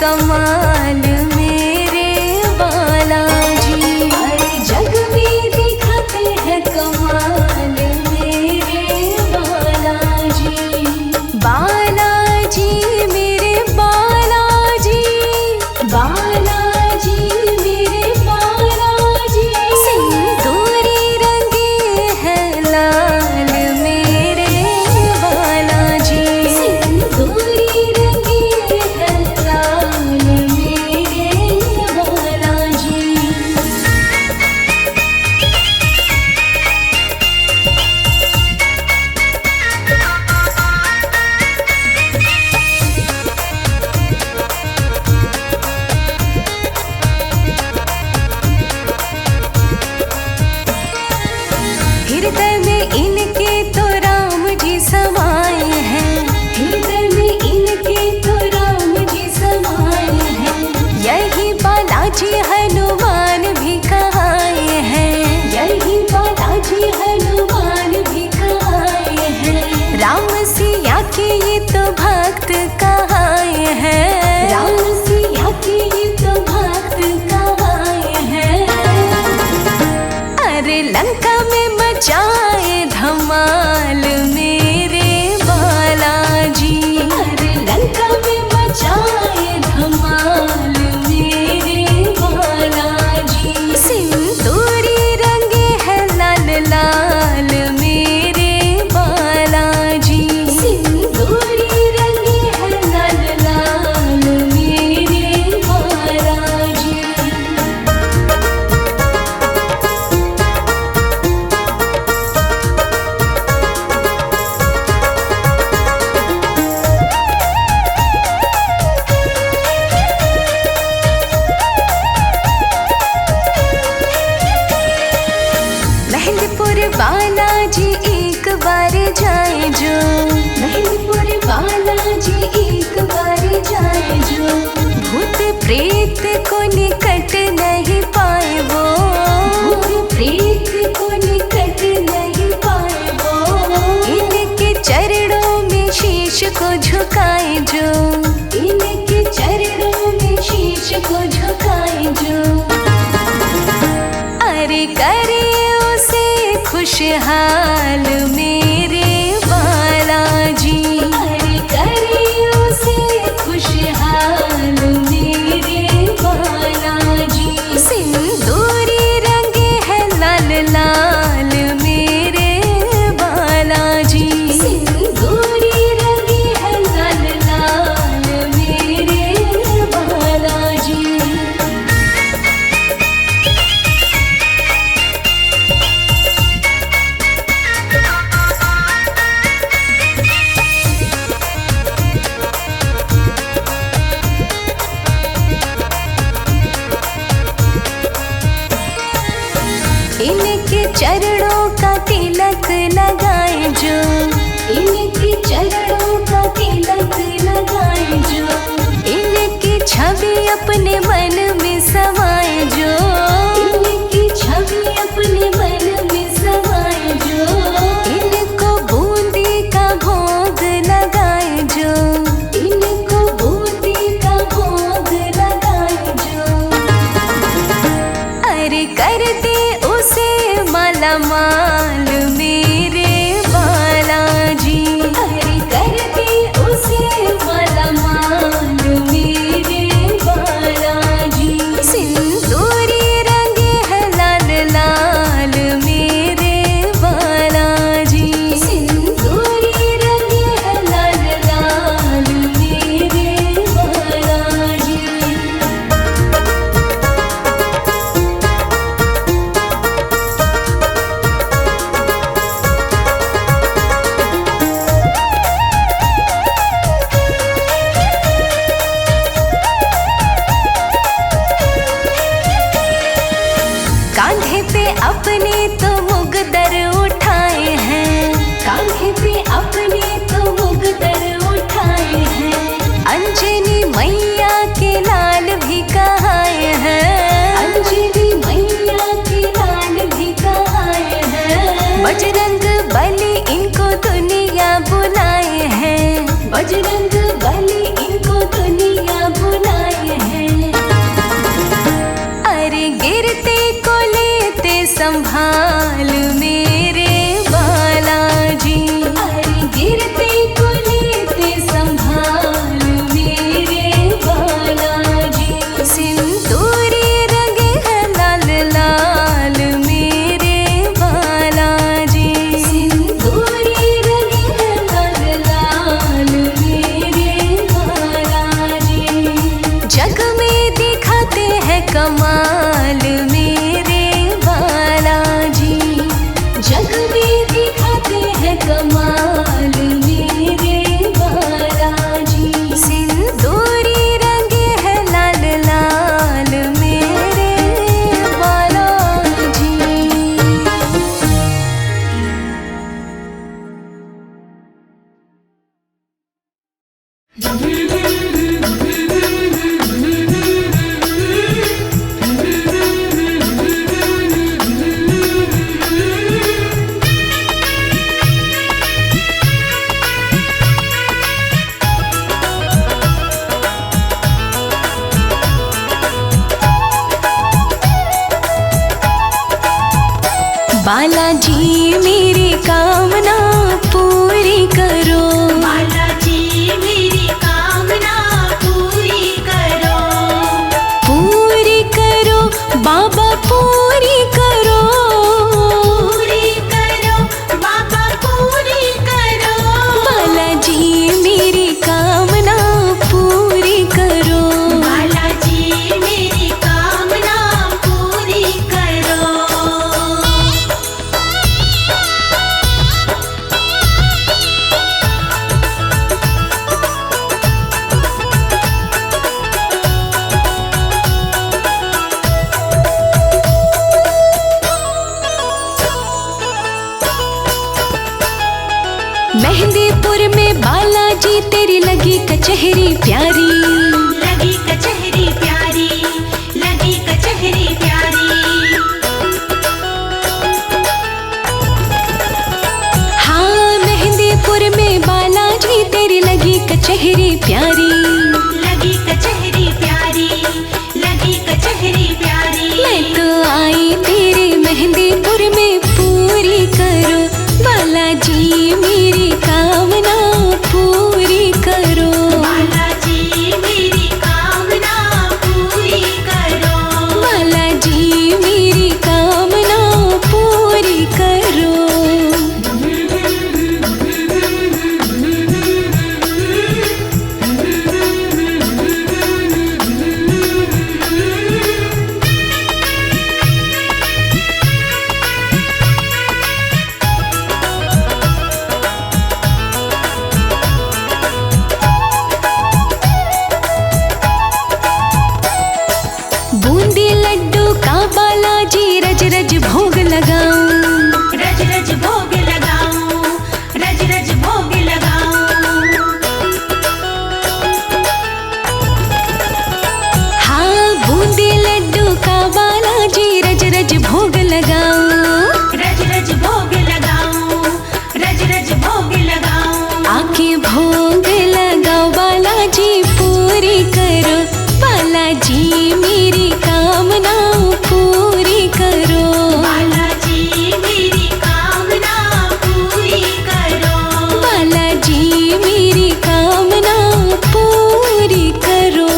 कमाल मेरे बालाजी। अरे जग में दिखाते हैं कमाल मेरे बालाजी। बालाजी मेरे बालाजी, बालाजी मेरे बालाजी। सिंदूरी रंगे हैं लाल मेरे बालाजी। सिंदूरी रंगे हैं लाल मेरे बालाजी। हृदय में इनके तो राम जी समाए हैं। हृदय में इनके तो राम जी समाए हैं। यही बालाजी हनुमान भी कहाए हैं। यही बालाजी हनुमान भी कहाए हैं। राम सिया के ये तो भक्त कहाए हैं। राम सिया के ये तो भक्त कहाए हैं। अरे लंका में मचाए धमाल मेरे बालाजी। अरे लंका में मचाए धमाल मेरे बालाजी। सिंदूरी रंगे हैं लाल लाल मेरे बालाजी। सिंदूरी रंगे हैं लाल लाल मेरे बालाजी। मेहंदीपुर बालाजी एक बार जाए जो। मेहंदीपुर बालाजी एक बार जाए जो। भूत प्रेत को निकट नहीं पाए वो। भूत प्रेत को निकट नहीं पाए वो। इनके चरणों में शीश को झुकाए जो। इनके चरणों में शीश को झुकाए जो। अरे करे खुशहाल मेरे बालाजी। अरे करे उसे खुशहाल मेरे बालाजी। सिंदूरी रंगे हैं लाल लाल मेरे बालाजी। सिंदूरी रंगे हैं लाल लाल मेरे बालाजी। इनके चरणों का तिलक लगाए जो। इनके चरणों का तिलक लगाए जो। इनकी छवि अपने मन में समाए जो। इनकी छवि अपने मन में समाए जो। इनको बूंदी का भोग लगाए जो। इनको बूंदी का भोग लगाए जो। अरे कर दे उसे माला बालाजी मेरी कामना पूरी करो, बालाजी मेरी कामना पूरी करो, पूरी करो बाबा पूरी करो, पूरी करो बाबा पूरी करो, बालाजी मेरी कामना पूरी करो, बालाजी मेरी कामना पूरी करो। मेहंदीपुर में बालाजी तेरी लगी कचहरी प्यारी, लगी कचहरी प्यारी, लगी कचहरी प्यारी, हाँ मेहंदीपुर में बालाजी तेरी लगी कचहरी प्यारी, लगी कचहरी प्यारी, लगी कचहरी प्यारी। मैं तो आई तेरे मेहंदीपुर में पूरी करो, बालाजी मेरी कामना पूरी करो, बालाजी मेरी कामना पूरी करो, बालाजी मेरी कामना पूरी करो। बूंदी लड्डू का बालाजी रज रज भोग लगाऊं, रज रज भोग लगाऊं, रज रज भोग लगाऊं, हाँ बूंदी लड्डू का बालाजी रज रज भोग लगाऊं, रज रज भोग लगाऊं, रज रज भोग लगाऊं, आके भोग लगाओ बालाजी पूरी करो, बालाजी मेरी कामना पूरी करो, बालाजी मेरी कामना पूरी करो, बालाजी मेरी कामना पूरी करो।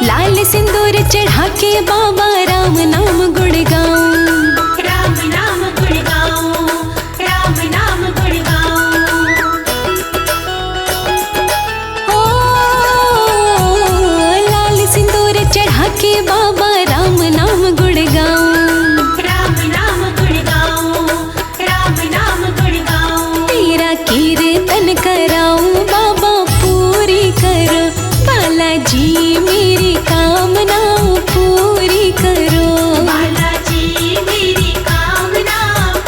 लाल सिंदूर चढ़ा के बाबा राम नाम गुण गाऊं, राम नाम गुण गाऊं, राम नाम गुण गाऊं, ओ लाल सिंदूर चढ़ा के बाबा राम नाम गुण गाऊं, राम नाम गुण गाऊं, राम नाम गुण गाऊं, तेरा कीर्तन कराऊं बाबा पूरी करो, बालाजी मेरी कामना पूरी करो, बालाजी मेरी कामना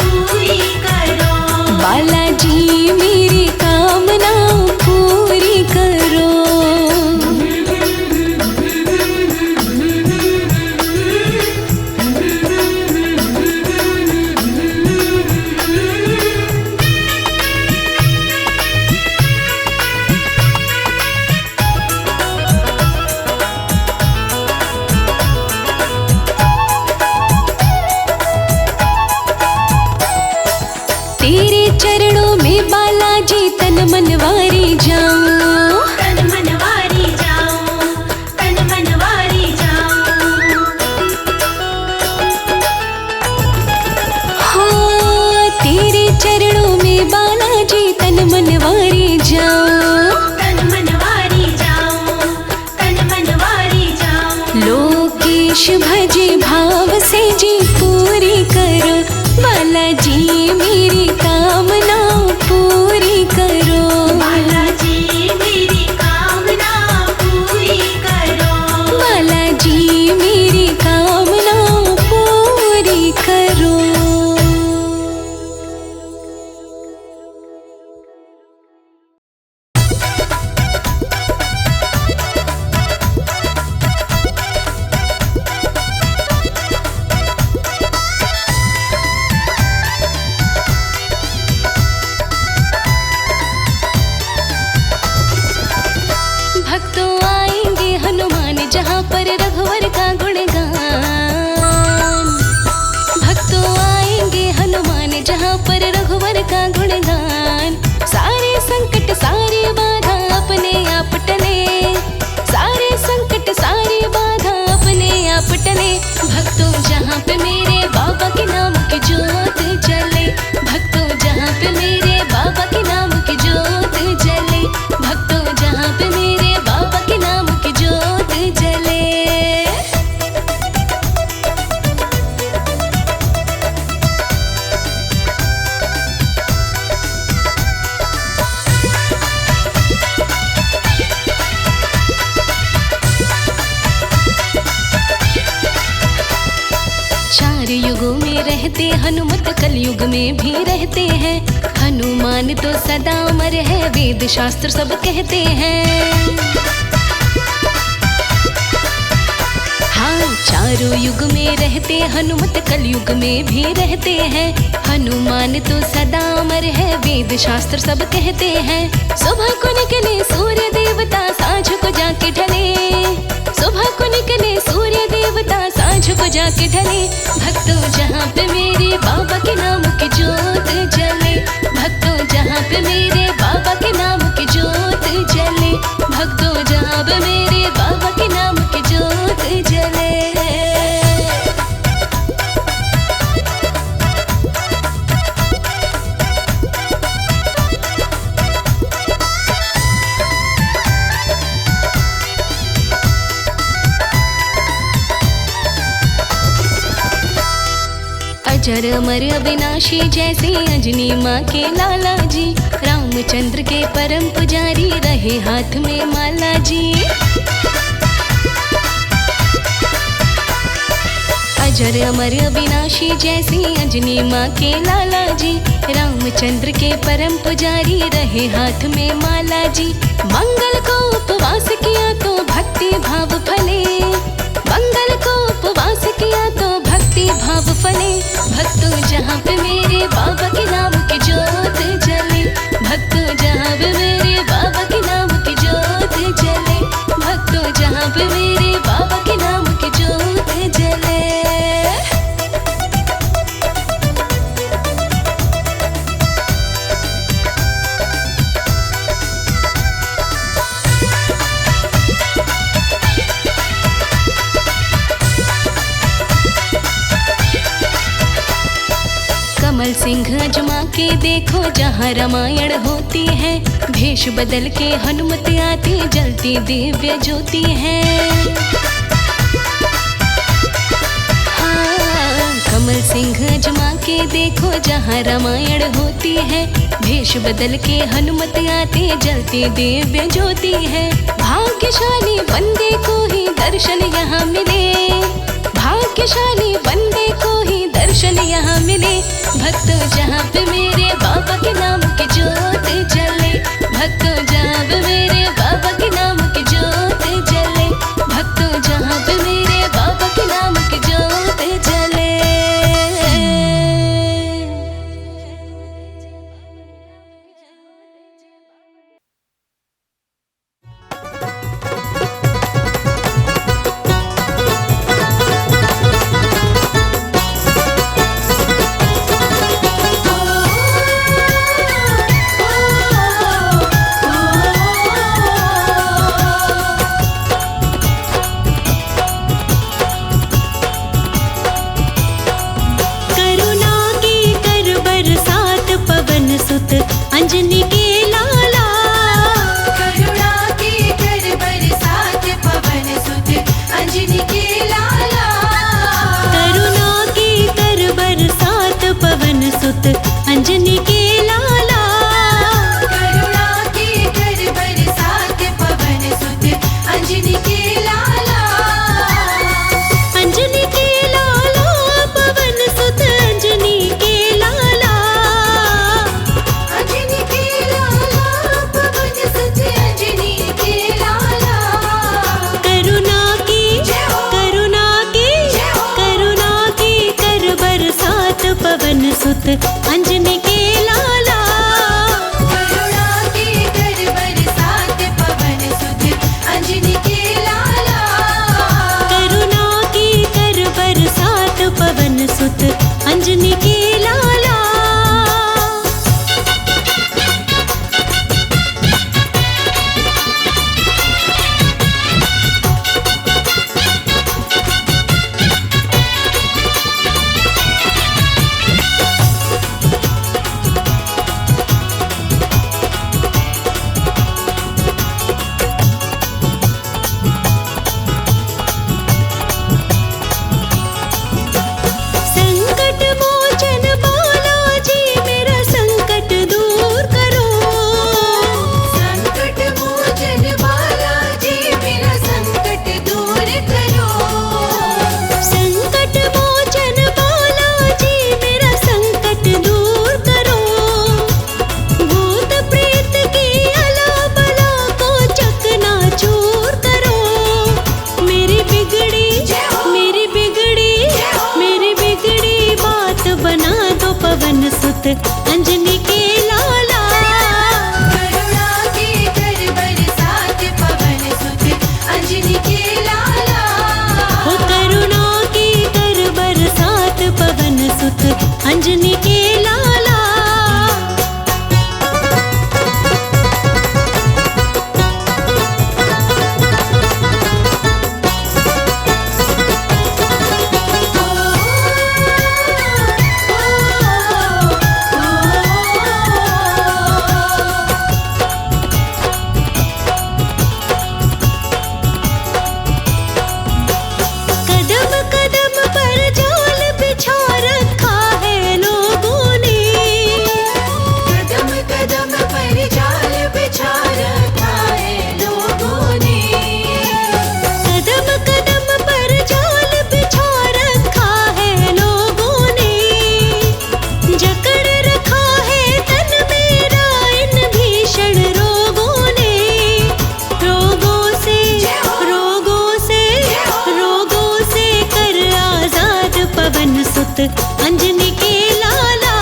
पूरी करो, बालाजी मेरी कामना पूरी करो। तेरे चरणों में बालाजी तन मन वारी जाऊं, तन मन वारी जाऊं, तन मन वारी जाऊं, हाँ तेरे चरणों में बालाजी तन मन वारी जाऊं, तन मन वारी जाऊं, तन मन वारी जाऊं, लोकेश भजे भाव से जी पूरी करो, बालाजी मेरी कामना रहते हनुमत कलयुग में भी रहते हैं। हनुमान तो सदा अमर है, वेद शास्त्र सब कहते हैं। हाँ, चारों युग में रहते हनुमत कलयुग में भी रहते हैं। हनुमान तो सदा अमर है, वेद शास्त्र सब कहते हैं। सुबह को निकले सूर्य देवता, सांझ को जाके ढले। सुबह को निकले सूर्य देवता, सांझ को जाके ढले। भक्तों जहाँ पे मेरे बाबा के नाम की जोत जले। भक्तों जहाँ पे मेरे बाबा के नाम की जोत जले। भक्तों जहाँ पे मेरे बाबा के नाम की जोत जले। अजर अमर अविनाशी जैसे अंजनी माँ के लाला जी। रामचंद्र के परम पुजारी रहे हाथ में माला जी। अजर अमर अविनाशी जैसे अंजनी माँ के लाला जी। रामचंद्र के परम पुजारी रहे हाथ में माला जी। मंगल को उपवास किया तो भक्ति भाव फले। मंगल को उपवास किया तो भक्ति भाव फले। भक्तों जहाँ पे मेरे बाबा के नाम की जोत जले। भक्तों जहाँ पे मेरे बाबा के नाम की जोत जले। भक्तों जहाँ पे मेरे बाबा के नाम की जोत जले। कमल सिंह अजमा के देखो जहाँ रामायण होती है। भेष बदल के हनुमत आती, जलती दिव्य ज्योति है। हाँ, कमल सिंह अजमा के देखो जहाँ रामायण होती है। भेष बदल के हनुमत आती, जलती दिव्य ज्योति है। भाग्यशाली बंदे को ही दर्शन यहाँ मिले। भाग्यशाली बंदे को ही दर्शन यहाँ मिले। भक्तों जहाँ पे मेरे बाबा के नाम की जोत जले। भक्तों जहाँ पे मेरे बाबा के नाम की जोत जले। भक्तों जहाँ पे मेरे बाबा के नाम की जोत जले। अंजनी के लाला, करुणा के कर बरसात पवन सुत अंजनी के लाला। करुणा के कर बरसात पवन सुत अंजनी के लाला। करुणा के कर बरसात पवन सुत अंजनी के लाला। अंजनी के लाला पवन सुत अंजनी के लाला। अंजनी के लाला पवन सुत अंजनी के लाला। करुणा की जय हो। करुणा की जय हो। करुणा की कर बरसात पवन सुत अंजनी के लाला। करुणा के कर बरसात पवन सुत अंजनी के लाला। करुणा की कर बरसात पवन सुत अंजनी के लाला। सुत अंजनी के लाला। करुणा के कर बरसात पवन सुत अंजनी के लाला। हो करुणा की कर बरसात पवन सुत अंजनी के लाला। कदम कदम पर जाल बिछा रखा है लोगों ने। कदम कदम पर जाल बिछा रखा है लोगों ने। कदम कदम पर जाल बिछा रखा है लोगों ने। जकड़ रखा है तन मेरा इन भीषण रोगों ने। रोगों से कर आजाद पवन सुत अंजनी के लाला।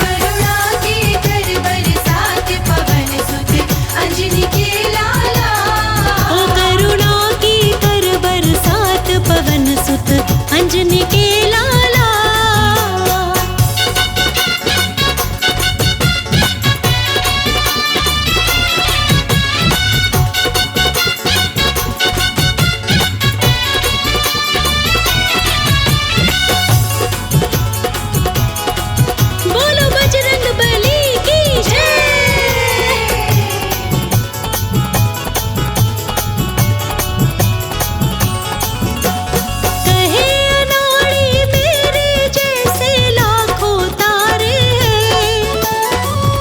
करुणा के कर बरसात पवन सुत अंजनी के लाला। ओ करुणा की कर बरसात पवन सुत अंजनी के लाला। बोलो बजरंग बली की जय। कहे अनाड़ी मेरे जैसे लाखों तारे हैं।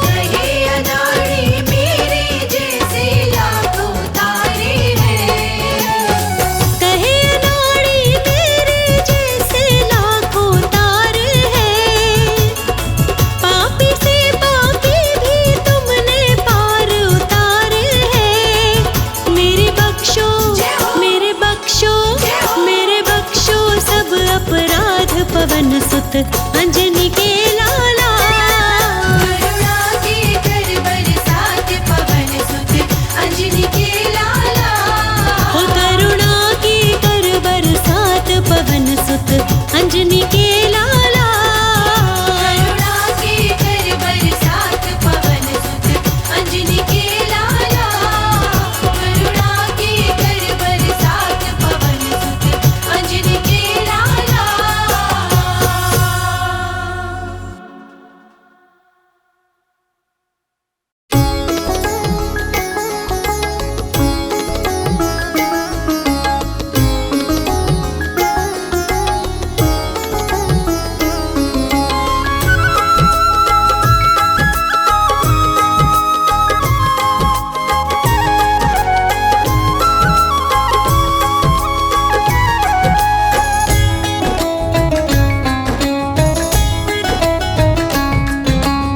कहे अनाड़ी मेरे जैसे लाखों तारे हैं। कहे अनाड़ी मेरे जैसे लाखों तारे हैं। पापी से पापी भी तुमने पार उतारे हैं। मेरे बख्शो सब अपराध पवन सुत अंजनी के लाला। करुणा के कर बरसात पवन सुत अंजनी के लाला। हो करुणा की कर बरसात पवन सुत अंजनी के लाला। करुणा के कर बरसात पवन सुत अंजनी के लाला। करुणा के कर बरसात पवन सुत अंजनी के लाला।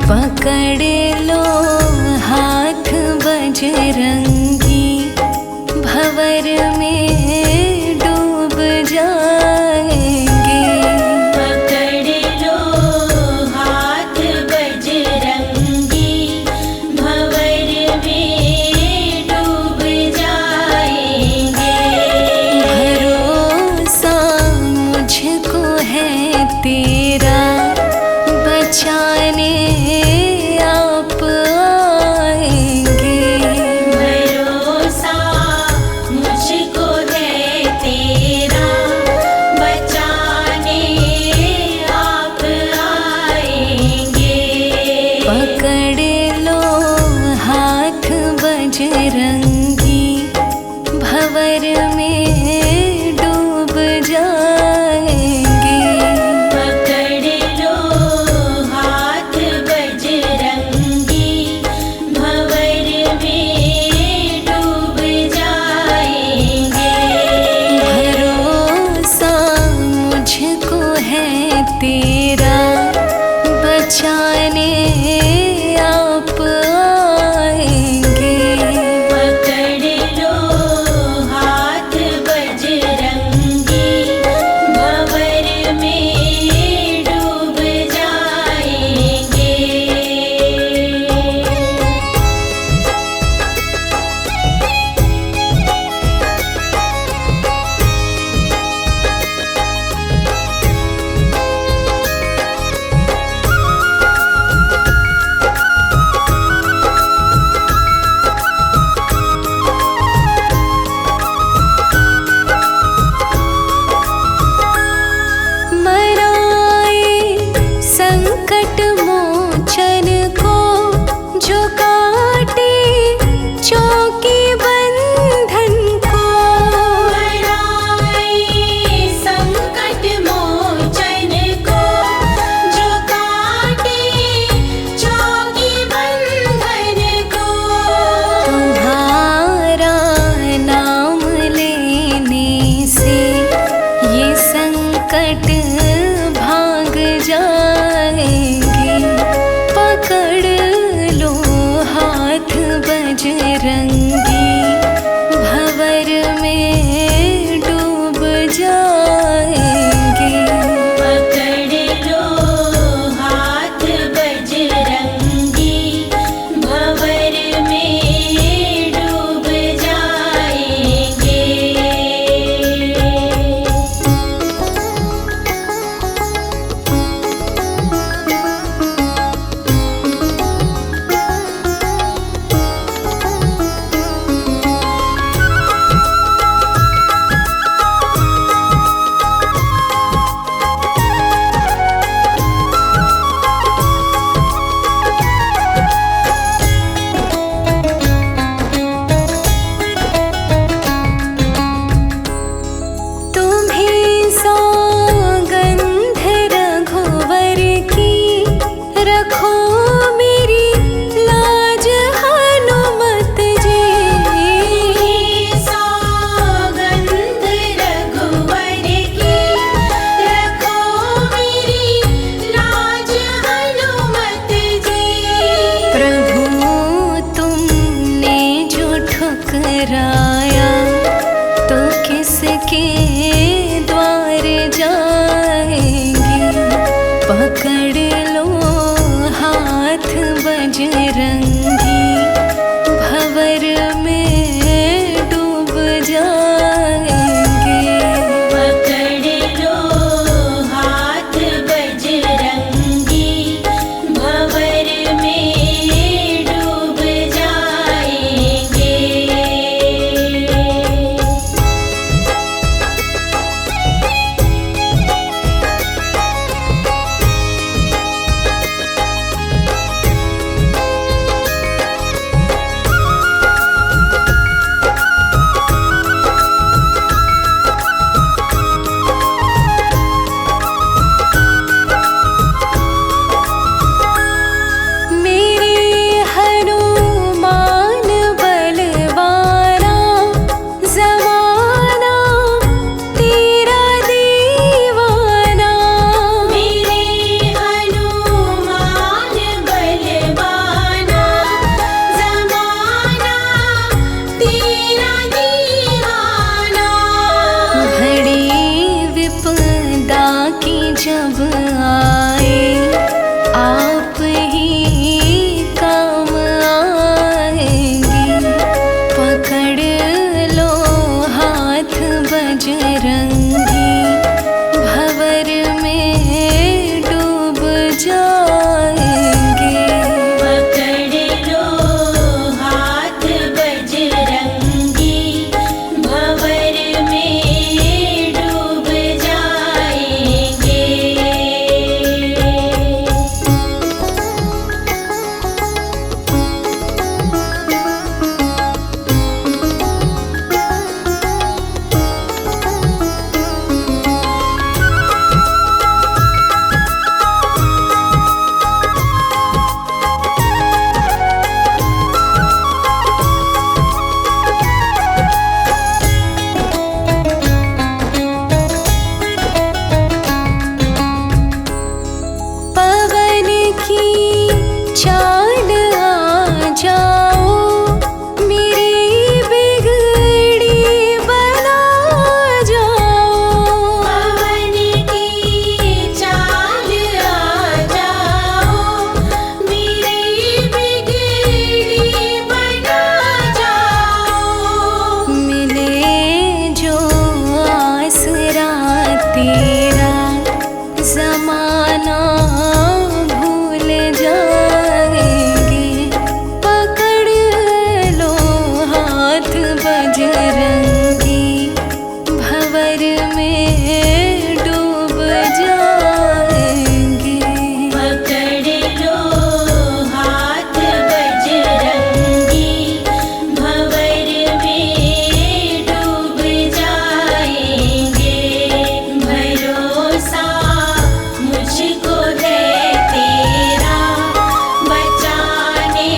पकड़ लो हाथ बजरंगी भंवर में डूब जाएंगे। पकड़ लो हाथ बजरंगी भंवर में डूब जाएंगे। भरोसा मुझको है तेरा बचाने आप आएंगे। रखो मेरी लाज हनुमत जी। सौगंध रघुवर की, रखो मेरी लाज हनुमत जी। प्रभु तुमने जो ठुकराया तो किसके द्वार जाएंगे। पकड़ लो हाथ बजरंगी, भंवर में डूब जाएंगे। पकड़ लो हाथ बजरंगी, भंवर में डूब जाएंगे। मेरे हनुमान बलवाना, ज़माना तेरा दीवाना। मेरे हनुमान बलवाना, ज़माना तेरा दीवाना। घड़ी विपदा की जब आए, आप ही काम आएंगे। पकड़ लो हाथ बजरंगी, भंवर में डूब जाएंगे। पकड़ लो हाथ बजरंगी, भंवर में डूब जाएंगे। पवन की चाल आ जाओ, मेरी बिगड़ी बना जाओ। पवन की चाल आ जाओ, मेरी बिगड़ी बना जाओ। मिले जो आसरा तेरा, ज़माना भूल जाएंगे। पकड़ लो हाथ बजरंगी, भंवर में डूब जाएंगे। पकड़ लो हाथ बजरंगी, भंवर में डूब जाएंगे। भरोसा मुझको है तेरा, बचाने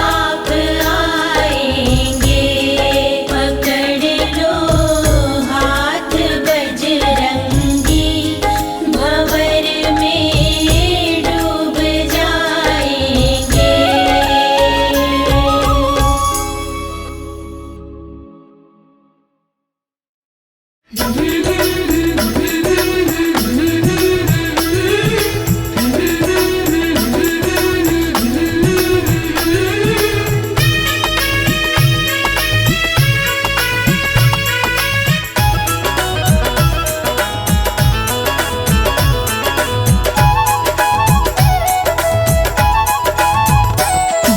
आप आएंगे। पकड़ लो हाथ बजरंगी, भंवर में डूब जाएंगे।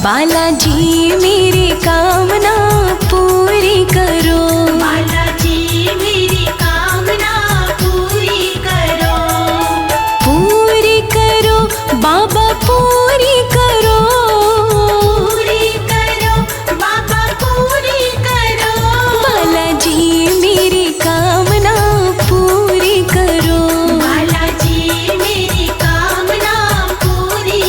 बालाजी मेरी कामना पूरी करो। बालाजी मेरी कामना पूरी करो। पूरी करो बाबा, पूरी करो। पूरी करो बाबा, पूरी करो। बालाजी मेरी कामना पूरी करो। बालाजी मेरी कामना पूरी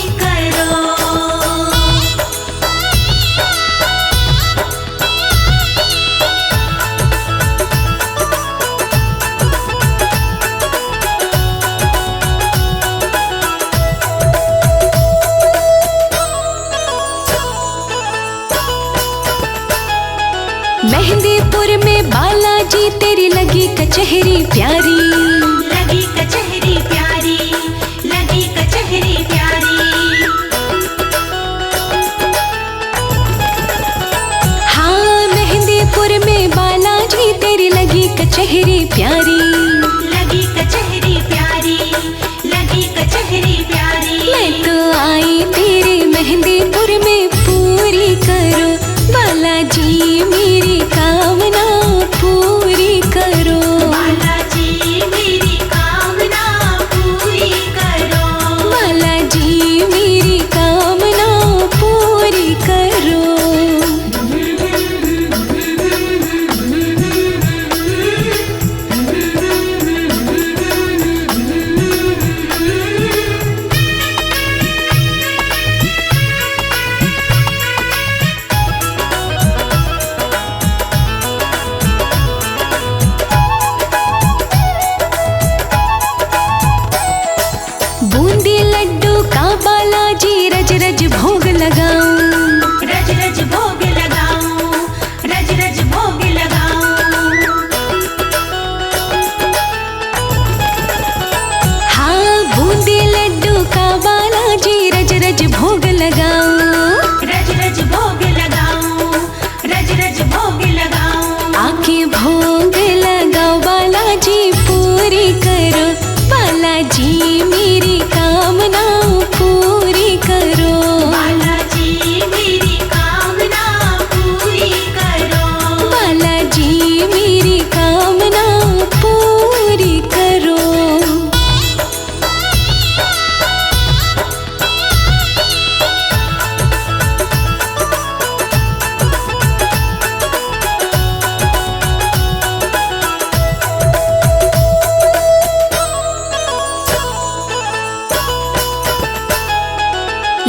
मेहंदीपुर में बालाजी तेरी लगी कचहरी प्यारी, लगी कचहरी प्यारी, लगी कचहरी प्यारी। हाँ मेहंदीपुर में बालाजी तेरी लगी कचहरी प्यारी, लगी कचहरी प्यारी, लगी कचहरी प्यारी। मैं तो आई तेरे मेहंदीपुर में पूरी करो बालाजी मेरी कामना पूरी करो, बालाजी मेरी कामना पूरी करो, बालाजी मेरी कामना पूरी करो। बूंदी लड्डू का बालाजी रज रज भोग लगाऊं, रज रज भोग लगाऊं, रज रज भोग लगाऊं। हाँ बूंदी लड्डू का बालाजी रज रज भोग लगाऊं, रज रज भोग लगाऊं, रज रज भोग लगाऊं। आके भोग लगाओ बालाजी पूरी करो, बालाजी मेरी कामना पूरी करो, बालाजी मेरी कामना पूरी करो, बालाजी मेरी कामना पूरी करो।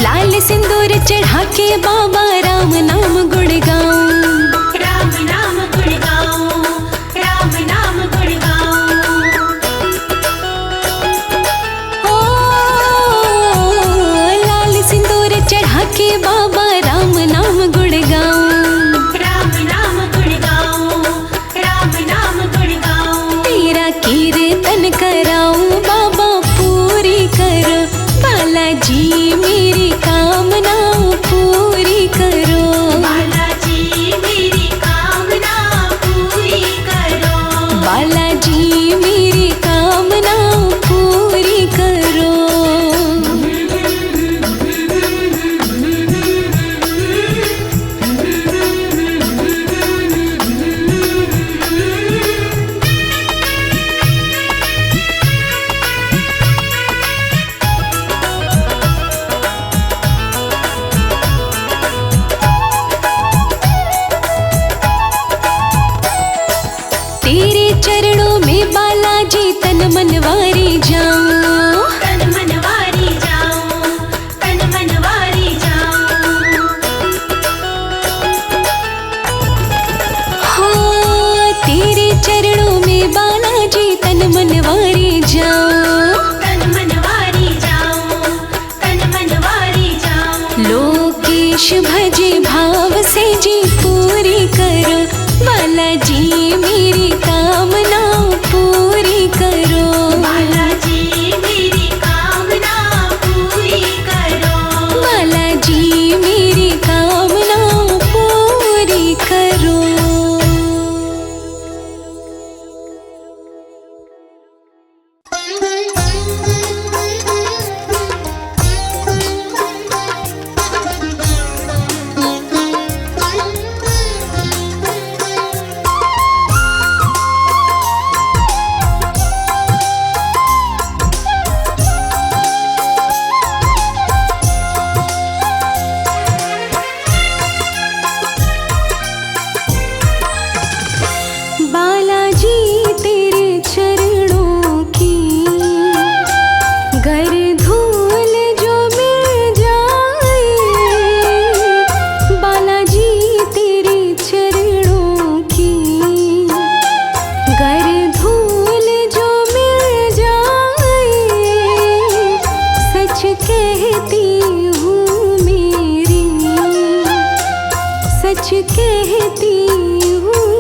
लाल सिंदूर चढ़ा के बाबा राम नाम गुण गाऊं, राम नाम गुण गाऊं, राम नाम गुण गाऊं। ओ लाल सिंदूर चढ़ा के बाबा राम नाम गुण गाऊं, राम नाम गुण गाऊं, राम नाम गुण गाऊं। तेरा कीर्तन कराऊं बाबा पूरी करो, बालाजी मेरी कामना पूरी करो, बालाजी मेरी कामना पूरी करो, बालाजी मेरी कामना पूरी करो। तेरे चरणों में बालाजी तन मनवारी जाऊं, तन मनवारी जाऊं, तन मनवारी जाऊं। हाँ तेरे चरणों में बालाजी तन मनवारी जाऊं, तन मनवारी जाऊं, तन मनवारी जाऊं। लोकेश भजे भाव से जी पूरी करो, बालाजी मेरी कामना पूरी करो, बालाजी मेरी कामना पूरी करो, बालाजी मेरी कामना पूरी करो। सच कहती हूँ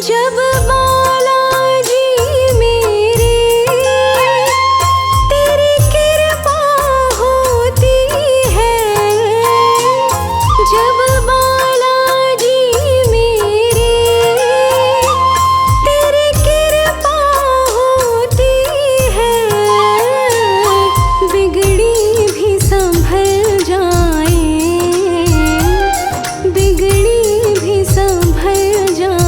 जब बालाजी मेरे तेरी कृपा होती है, जब बालाजी मेरे तेरी कृपा होती है, बिगड़ी भी संभल जाए, बिगड़ी भी संभल जाए।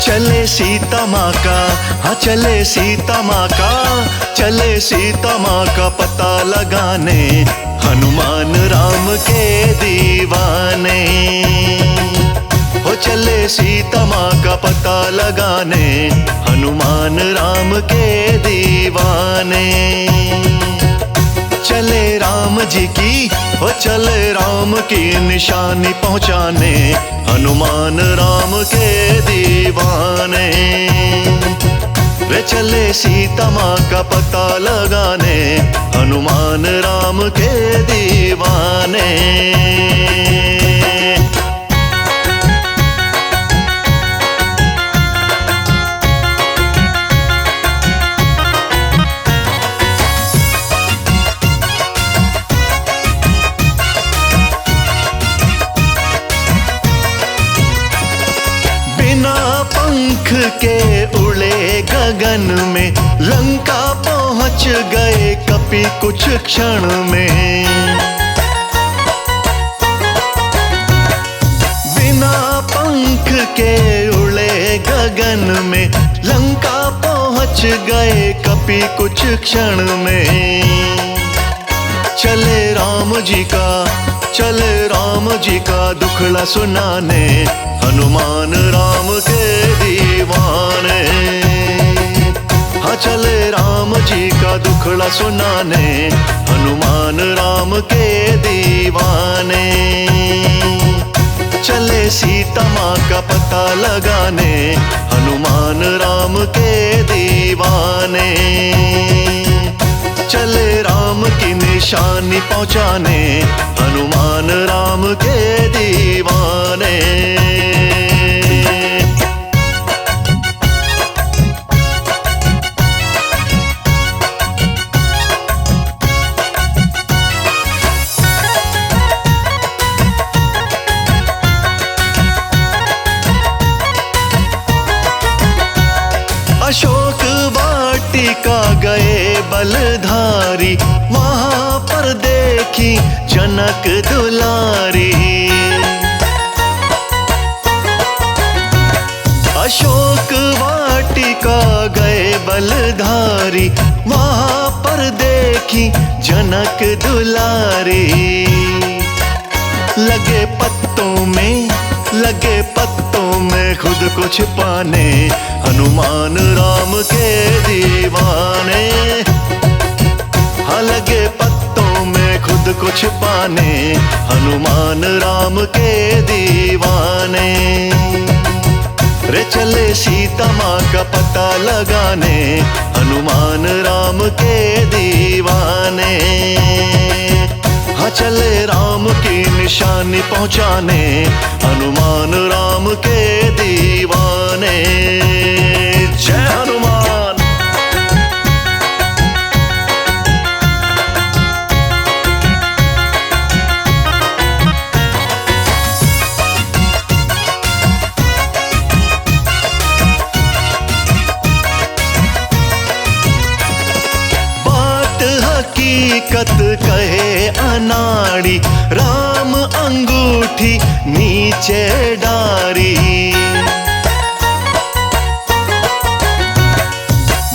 चले सीता माँ का, हाँ चले सीता माँ का, चले सीता माँ का पता लगाने, हनुमान राम के दीवाने। हो चले सीता माँ का पता लगाने, हनुमान राम के दीवाने। चले राम जी की, हो चले राम की निशानी पहुँचाने, हनुमान राम के दीवाने। वे चले सीता माँ का पता लगाने, हनुमान राम के दीवाने। पंख के उड़े गगन में, लंका पहुंच गए कपि कुछ क्षण में। बिना पंख के उड़े गगन में, लंका पहुंच गए कपि कुछ क्षण में। चले राम जी का, चले राम जी का दुखड़ा सुनाने, हनुमान राम के दीवाने। हाँ चले राम जी का दुखड़ा सुनाने, हनुमान राम के दीवाने। चले सीता माँ का पता लगाने, हनुमान राम के दीवाने। चले राम की निशानी पहुँचाने, हनुमान राम के दीवाने। अशोक वाटिका गए बलधारी, वहां पर देखी जनक दुलारी। अशोक वाटिका गए बलधारी, वहां पर देखी जनक दुलारी। लगे पत्तों में, लगे पत्तों में खुद को छिपाने, हनुमान राम के दीवाने। हाँ लगे पत्तों में खुद को छिपाने, हनुमान राम के दीवाने। रे चले सीता माँ का पता लगाने, हनुमान राम के दीवाने। हाँ चले राम की निशानी पहुँचाने, हनुमान राम के दीवाने। जय हनुमान। हकीकत कहे अनाड़ी, राम अंगूठी नीचे डारी।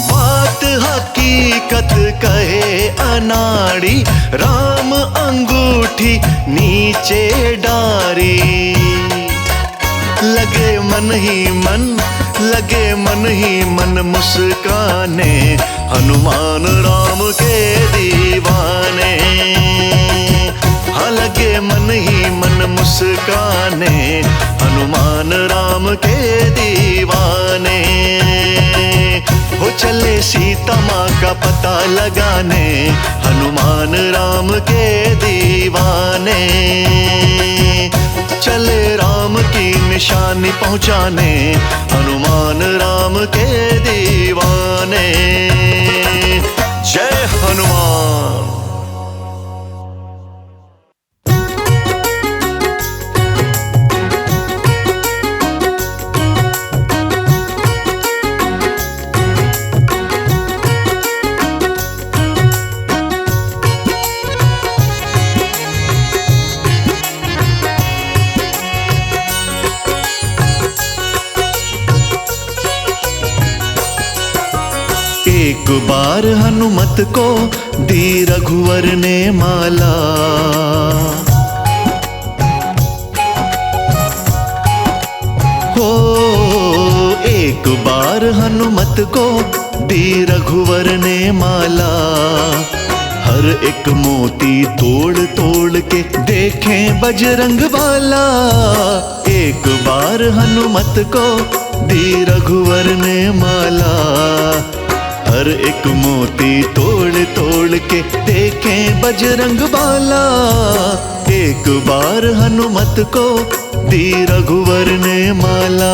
बात हकीकत कहे अनाड़ी, राम अंगूठी नीचे डारी। लगे मन ही मन, लगे मन ही मन मुस्काने, हनुमान राम के दीवाने। हाँ लगे मन ही मन मुस्काने, हनुमान राम के दीवाने। हो चले सीता माँ का पता लगाने, हनुमान राम के दीवाने। चले राम की निशानी पहुँचाने, हनुमान राम के दीवाने। जय हनुमान। एक बार हनुमत को दी रघुवर ने माला। हो एक बार हनुमत को दी रघुवर ने माला। हर एक मोती तोड़ तोड़ के देखें बजरंग बाला। एक बार हनुमत को दी रघुवर ने माला। हर एक मोती तोड़ तोड़ के देखें बजरंग बाला। एक बार हनुमत को दी रघुवर ने माला।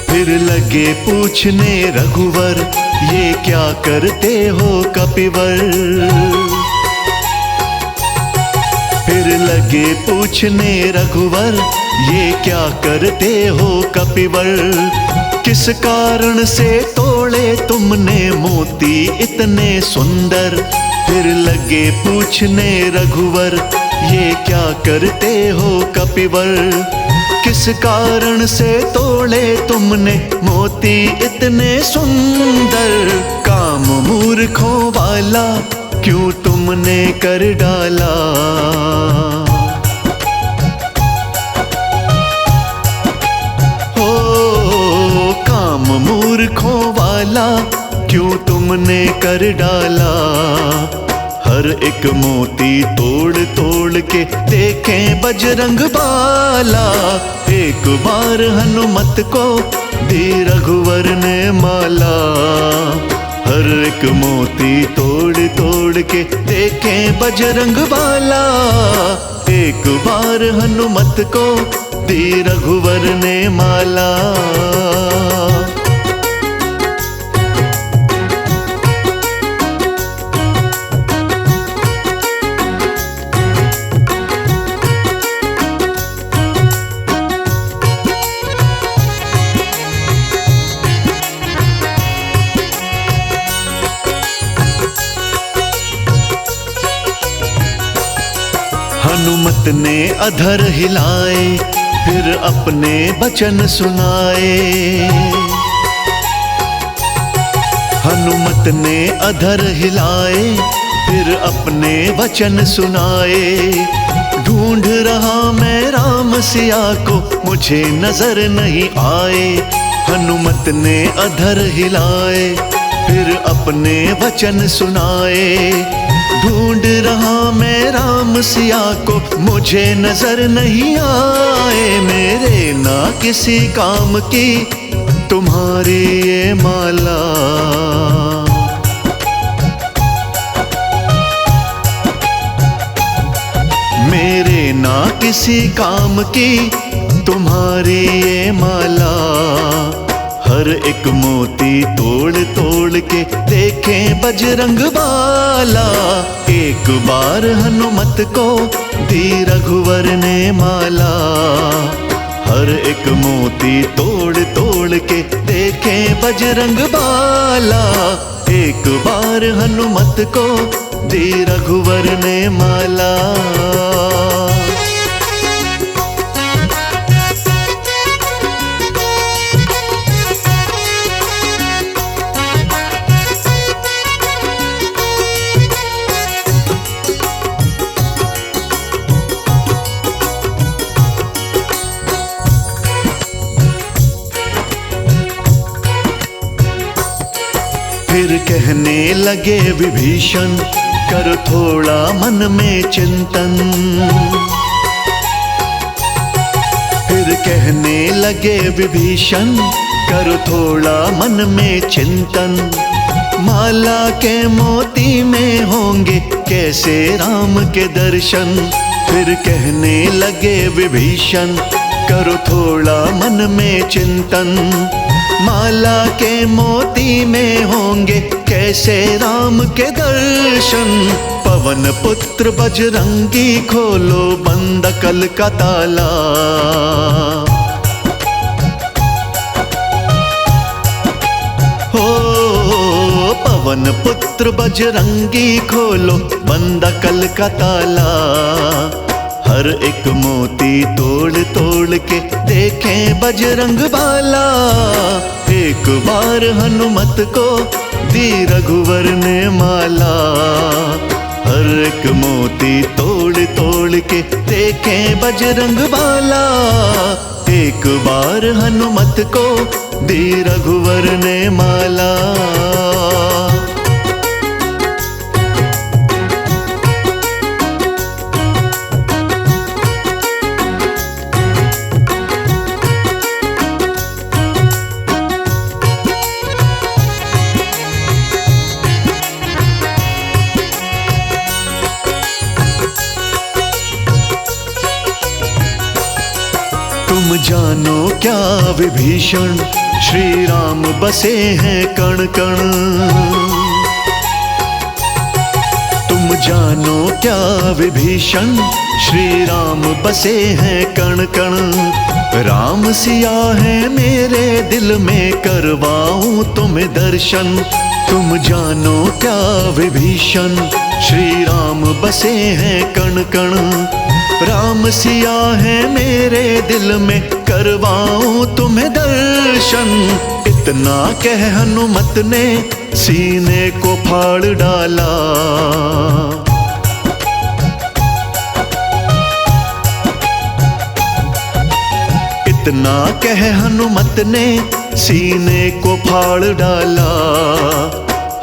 फिर लगे पूछने रघुवर, ये क्या करते हो कपिवर। फिर लगे पूछने रघुवर, ये क्या करते हो कपिवर। किस कारण से तोड़े तुमने मोती इतने सुंदर। फिर लगे पूछने रघुवर, ये क्या करते हो कपिवर। किस कारण से तोड़े तुमने मोती इतने सुंदर। काम मूर्खों वाला क्यों तुमने कर डाला। हो काम मूर्खों वाला क्यों तुमने कर डाला। हर एक मोती तोड़ तोड़ के देखें बजरंग बाला। एक बार हनुमत को दी रघुवर ने माला। हर एक मोती तोड़ तोड़ के देखें बजरंग बाला। एक बार हनुमत को दी रघुवर ने माला। हनुमत ने अधर हिलाए, फिर अपने वचन सुनाए। हनुमत ने अधर हिलाए, फिर अपने वचन सुनाए। ढूंढ रहा मैं राम सिया को, मुझे नजर नहीं आए। हनुमत ने अधर हिलाए, फिर अपने वचन सुनाए। ढूंढ रहा मैं राम सिया को, मुझे नजर नहीं आए। मेरे ना किसी काम की तुम्हारी ये माला। मेरे ना किसी काम की तुम्हारी ये माला। हर एक मोती तोड़ तोड़ के देखें बजरंग बाला। एक बार हनुमत को दी रघुवर ने माला। हर एक मोती तोड़ तोड़ के देखें बजरंग बाला। एक बार हनुमत को दी रघुवर ने माला। फिर कहने लगे विभीषण, कर थोड़ा मन में चिंतन। फिर कहने लगे विभीषण, कर थोड़ा मन में चिंतन। माला के मोती में होंगे कैसे राम के दर्शन। फिर कहने लगे विभीषण, करो थोड़ा मन में चिंतन। माला के मोती में होंगे कैसे राम के दर्शन। पवन पुत्र बजरंगी खोलो बंद कल का ताला। हो पवन पुत्र बजरंगी खोलो बंद कल का ताला। हर एक मोती तोड़ तोड़ के देखें बजरंग बाला। एक बार हनुमत को दी रघुवर ने माला। हर एक मोती तोड़ तोड़ के देखें बजरंग बाला। एक बार हनुमत को दी रघुवर ने माला। तुम जानो क्या विभीषण श्री राम बसे हैं कण कण। तुम जानो क्या विभीषण श्री राम बसे हैं कण कण। राम सिया है मेरे दिल में करवाऊं तुम्हें दर्शन। तुम जानो क्या विभीषण श्री राम बसे हैं कण कण। राम सिया है मेरे दिल में करवाऊं तुम्हें दर्शन। इतना कह हनुमत ने सीने को फाड़ डाला। इतना कह हनुमत ने सीने को फाड़ डाला।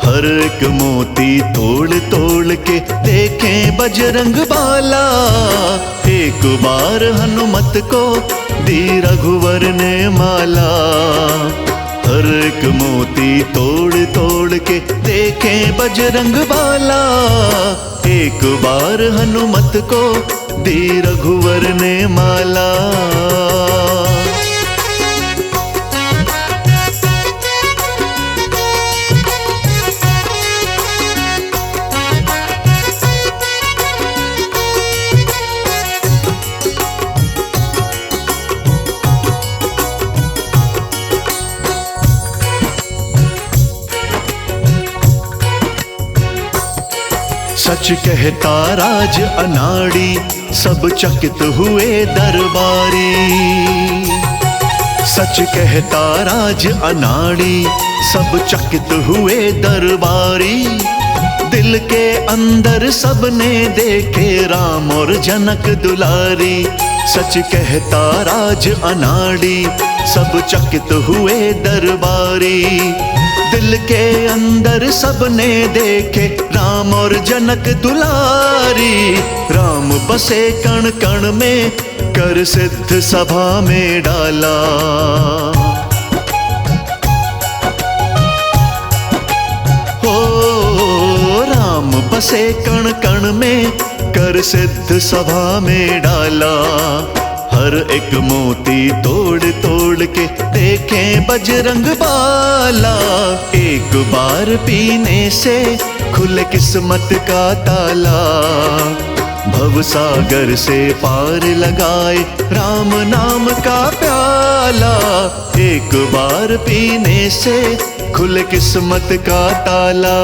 हर एक मोती तोड़ तोड़ के देखें बजरंग बाला। एक बार हनुमत को दी रघुवर ने माला। हर एक मोती तोड़ तोड़ के देखें बजरंग बाला। एक बार हनुमत को दी रघुवर ने माला। सच कहता राज अनाड़ी सब चकित हुए दरबारी। सच कहता राज अनाड़ी सब चकित हुए दरबारी। दिल के अंदर सबने देखे राम और जनक दुलारी। सच कहता राज अनाड़ी सब चकित हुए दरबारी। दिल के अंदर सबने देखे राम और जनक दुलारी। राम बसे कण कण में कर सिद्ध सभा में डाला। हो राम बसे कण कण में कर सिद्ध सभा में डाला। हर एक मोती तोड़ तोड़ के देखें बजरंग बाला। एक बार पीने से खुले किस्मत का ताला। भवसागर से पार लगाए राम नाम का प्याला। एक बार पीने से खुले किस्मत का ताला।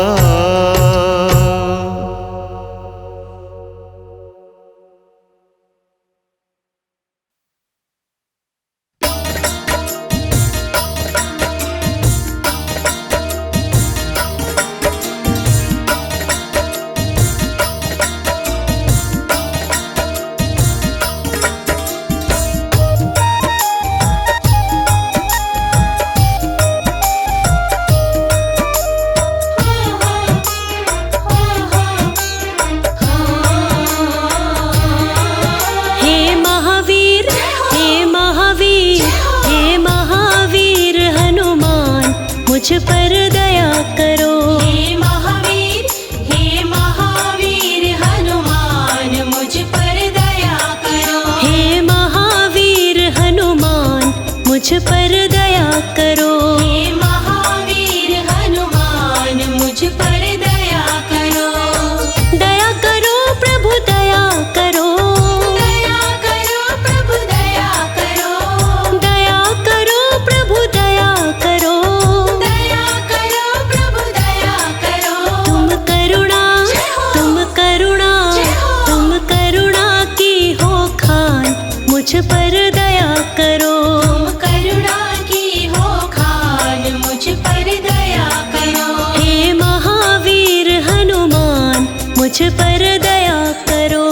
मुझ पर दया करो।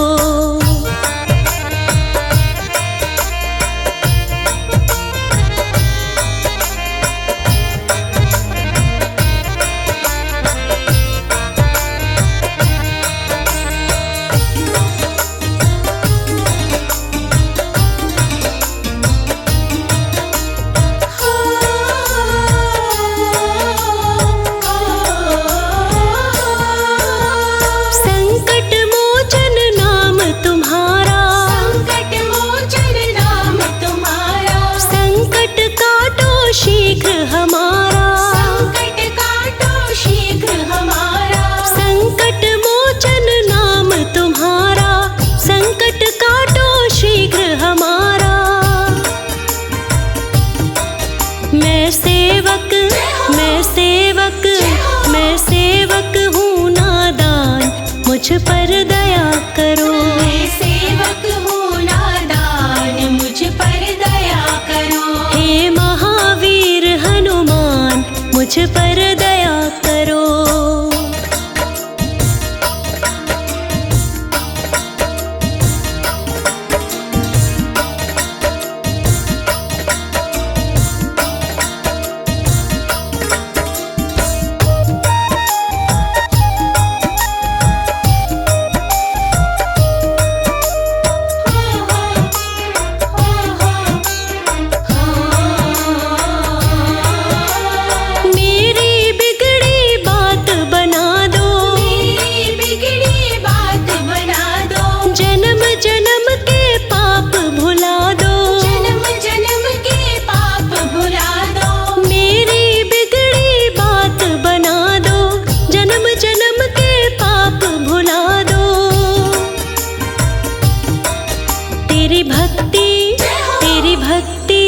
संकट मोचन नाम तुम्हारा, संकट मोचन नाम तुम्हारा, संकट काटो शीघ्र हमारा, संकट काटो शीघ्र हमारा। संकट मोचन नाम तुम्हारा, संकट काटो शीघ्र हमारा। मैं सेवक, मैं सेवक, मैं सेवक हूँ नादान, मुझ पर दया करो। मैं सेवक हूँ नादान, मुझ पर दया करो। हे महावीर हनुमान, मुझ पर दया करो। मेरी बिगड़ी बात बना दो, मेरी बिगड़ी बात बना दो, जन्म जन्म के पाप भुला दो। जन्म जन्म के पाप भुला दो। मेरी बिगड़ी बात बना दो, जन्म जन्म के पाप भुला दो। तेरी भक्ति, तेरी भक्ति,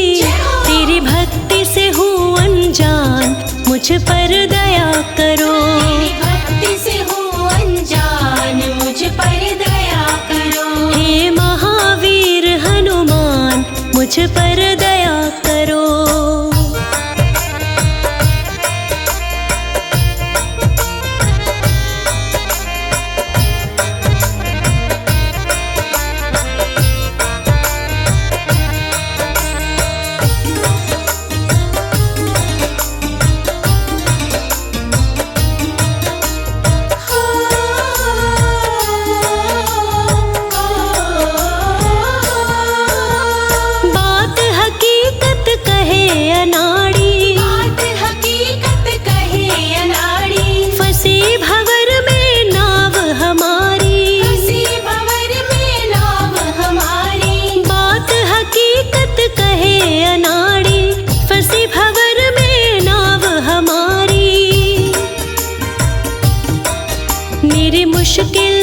तेरी भक्ति से हूँ अनजान, मुझ पर दया करो। तेरी भक्ति से हूँ अनजान, मुझ पर दया करो। हे महावीर हनुमान, मुझ पर दया करो। बात हकीकत कहे अनाड़ी, बात हकीकत कहे अनाड़ी, फंसी भंवर में नाव हमारी। हंसी भंवर में नाव हमारी। बात हकीकत कहे अनाड़ी, फंसी भंवर में नाव हमारी। मेरी मुश्किल,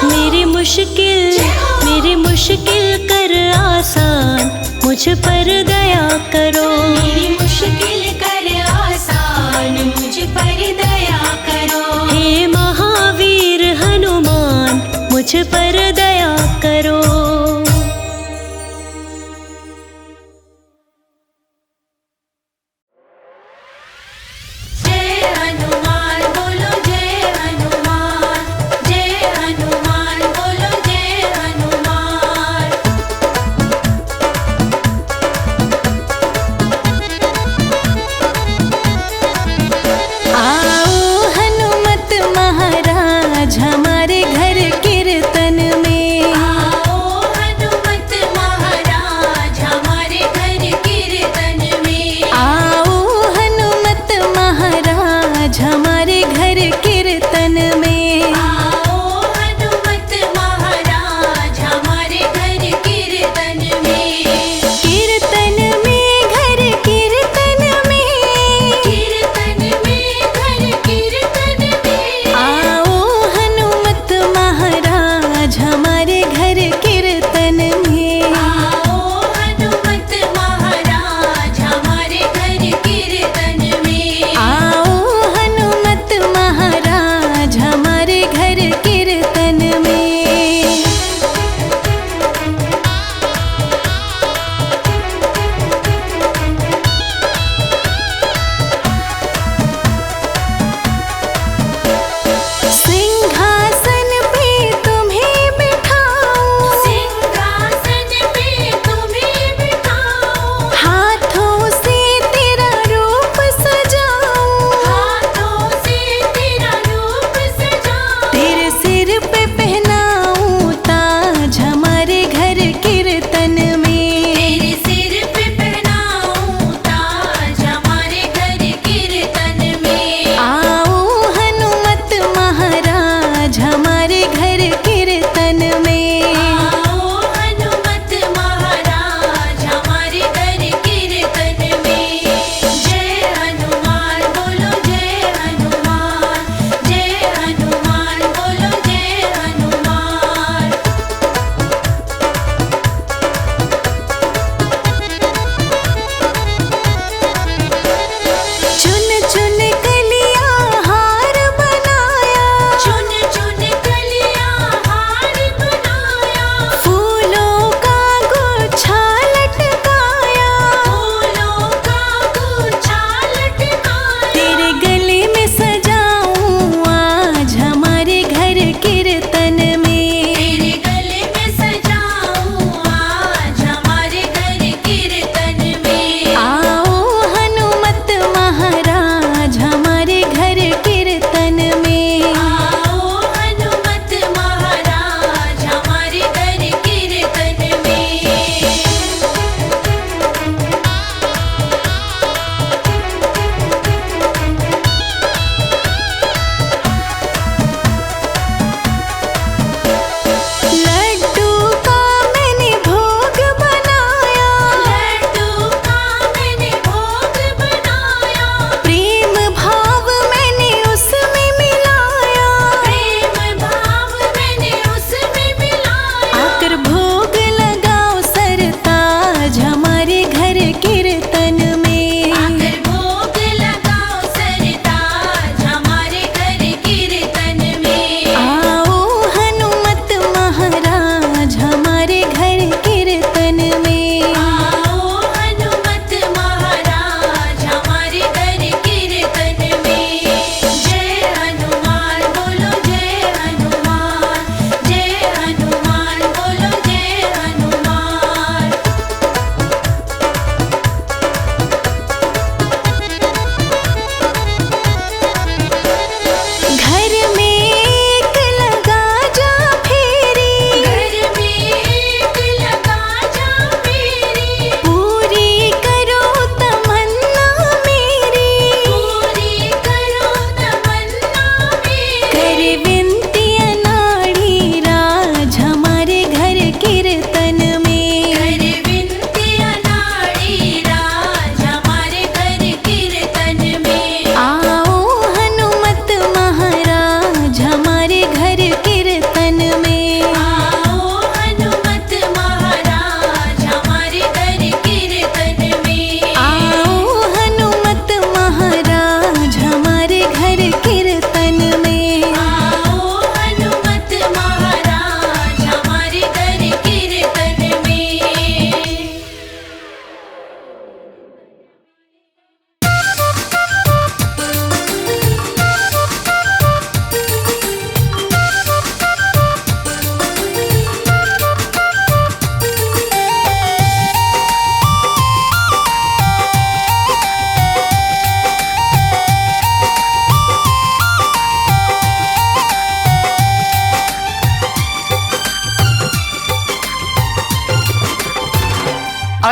मेरी मुश्किल, मेरी मुश्किल कर आसान, मुझ पर दया करो। मेरी मुश्किल कर आसान, मुझ पर दया करो। हे महावीर हनुमान, मुझ पर दया करो। जय हनुमान बोलो, जय हनुमान, जय हनुमान बोलो, जय हनुमान। आओ हनुमत महाराज हमारे घर कीर्तन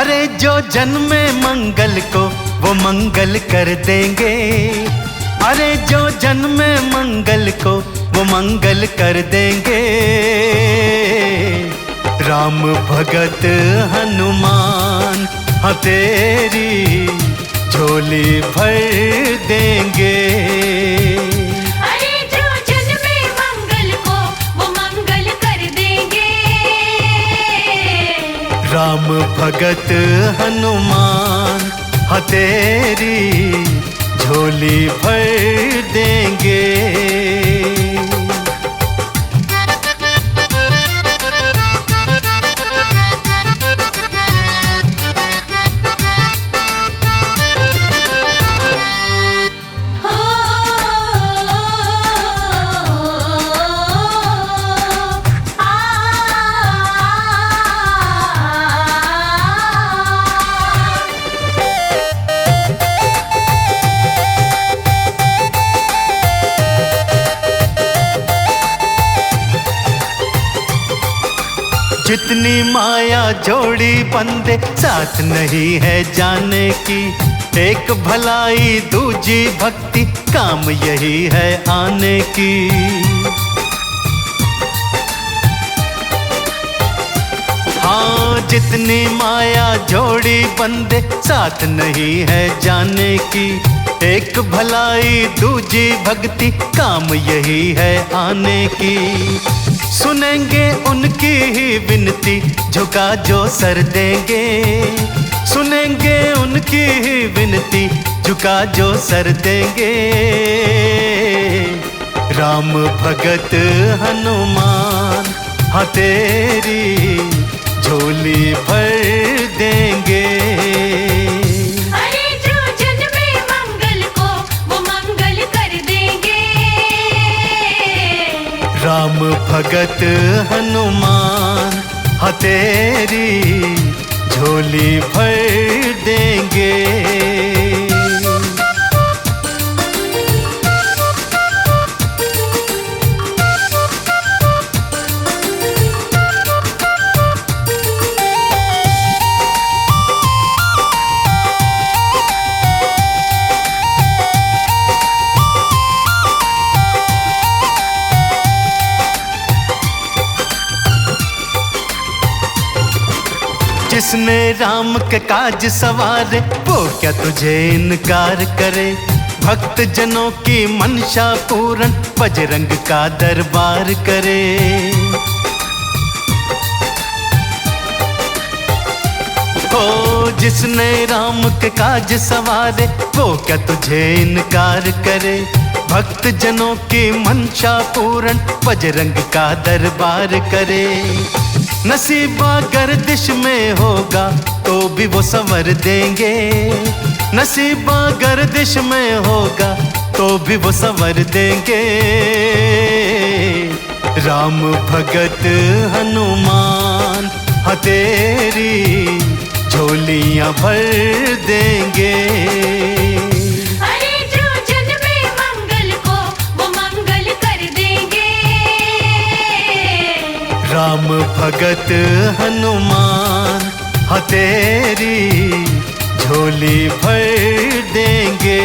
अरे जो जन्मे मंगल को वो मंगल कर देंगे, अरे जो जन्मे मंगल को वो मंगल कर देंगे। राम भगत हनुमान हाँ तेरी झोली भर देंगे। अरे जो जन्मे मंगल को वो मंगल कर देंगे। राम भगत हनुमान हाँ तेरी झोली भर देंगे। जितनी माया जोड़ी बंदे साथ नहीं है जाने की, एक भलाई दूजी भक्ति काम यही है आने की। हाँ जितनी माया जोड़ी बंदे साथ नहीं है जाने की, एक भलाई दूजी भक्ति काम यही है आने की। सुनेंगे उनकी ही विनती झुका जो सर देंगे, सुनेंगे उनकी ही विनती झुका जो सर देंगे। राम भगत हनुमान हाँ तेरी झोली भर देंगे। अरे जो जन्मे मंगल को वो मंगल कर देंगे। राम भगत हनुमान हाँ तेरी झोली भर देंगे। जिसने राम के काज सवारे वो क्या तुझे इनकार करे। भक्त जनों की मनसा पूरन बजरंग का दरबार करे। ओ जिसने राम के काज सवारे वो क्या तुझे इनकार करे। भक्त जनों की मनसा पूरन बजरंग का दरबार करे। नसीबा गर्दिश में होगा तो भी वो संवर देंगे, नसीबा गर्दिश में होगा तो भी वो संवर देंगे। राम भगत हनुमान हाँ तेरी झोलियां भर देंगे। अरे जो जन्मे मंगल को वो मंगल कर देंगे। राम भगत हनुमान हाँ तेरी झोली भर देंगे।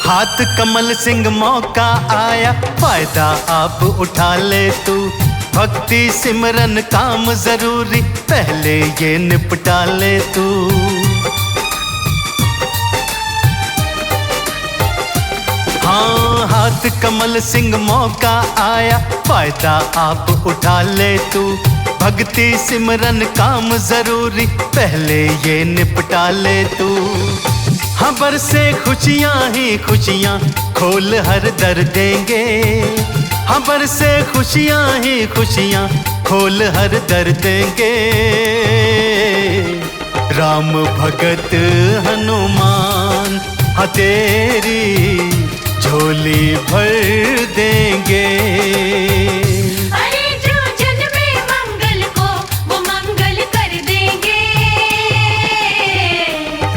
हाथ कमल सिंह मौका आया फायदा आप उठा ले तू। भक्ति सिमरन काम जरूरी पहले ये निपटा ले तू। हाँ हाथ कमल सिंह मौका आया फायदा आप उठा ले तू। भक्ति सिमरन काम जरूरी पहले ये निपटा ले तू। हाँ बरसे खुशियाँ ही खुशियाँ खोल हर दर देंगे। हाँ बरसे खुशियाँ ही खुशियाँ खोल हर दर देंगे। राम भगत हनुमान हाँ तेरी झोली भर देंगे। अरे जो जन में मंगल को वो मंगल कर देंगे।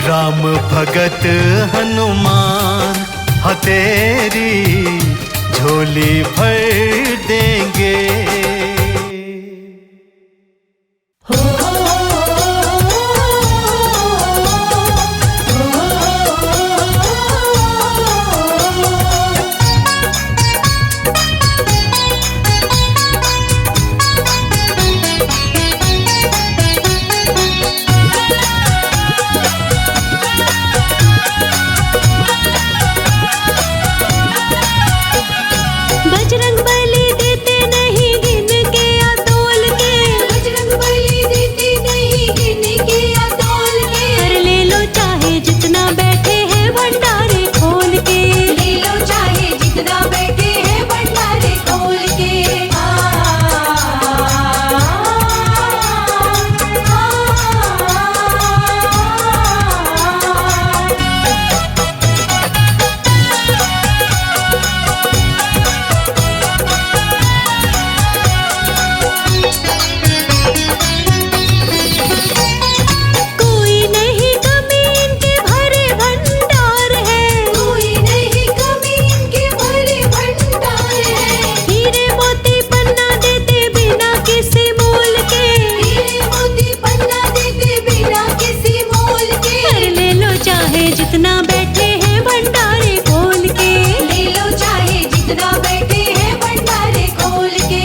राम भगत हनुमान हाँ तेरी झोली भर देंगे। बजरंग बली देते नहीं गिन के या तोल के। बजरंग बली देते नहीं गिन के या तोल के। कर ले लो चाहे जितना बैठे हैं भंडारे खोल के। ले लो चाहे जितना बैठे हैं भंडारे खोल के। कोई नहीं कमी इनके भरे भंडार है। कोई नहीं कमी इनके भरे भंडार है। हीरे मोती पन्ना देते बिना किसी मोल के। हीरे मोती पन्ना देते बिना किसी मोल के। कर ले लो चाहे जितना बैठे हैं भंडारे खोल के। ले लो चाहे जितना बैठे हैं भंडारे खोल के।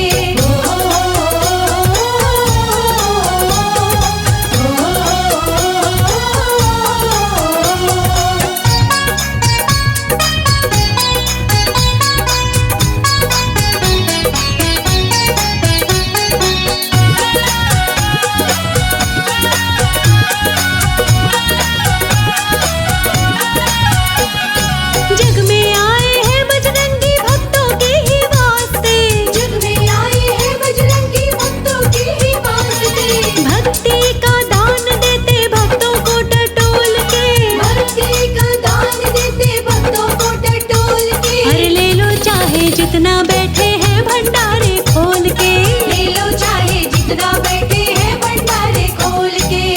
जग में आए हैं बजरंगी भक्तों के ही वास्ते। जग में आए हैं बजरंगी भक्तों के ही वास्ते। भक्ति का दान देते भक्तों को टटोल के। भक्ति का दान देते भक्तों को टटोल के। कर ले लो चाहे जितना बैठे हैं भंडारे खोल के। ले लो चाहे जितना बैठे हैं भंडारे खोल के।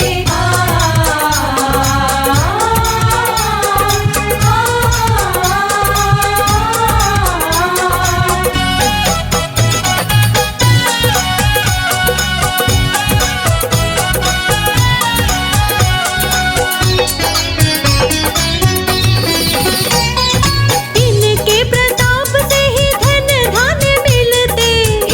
इनके प्रताप से ही धन धान्य मिलते।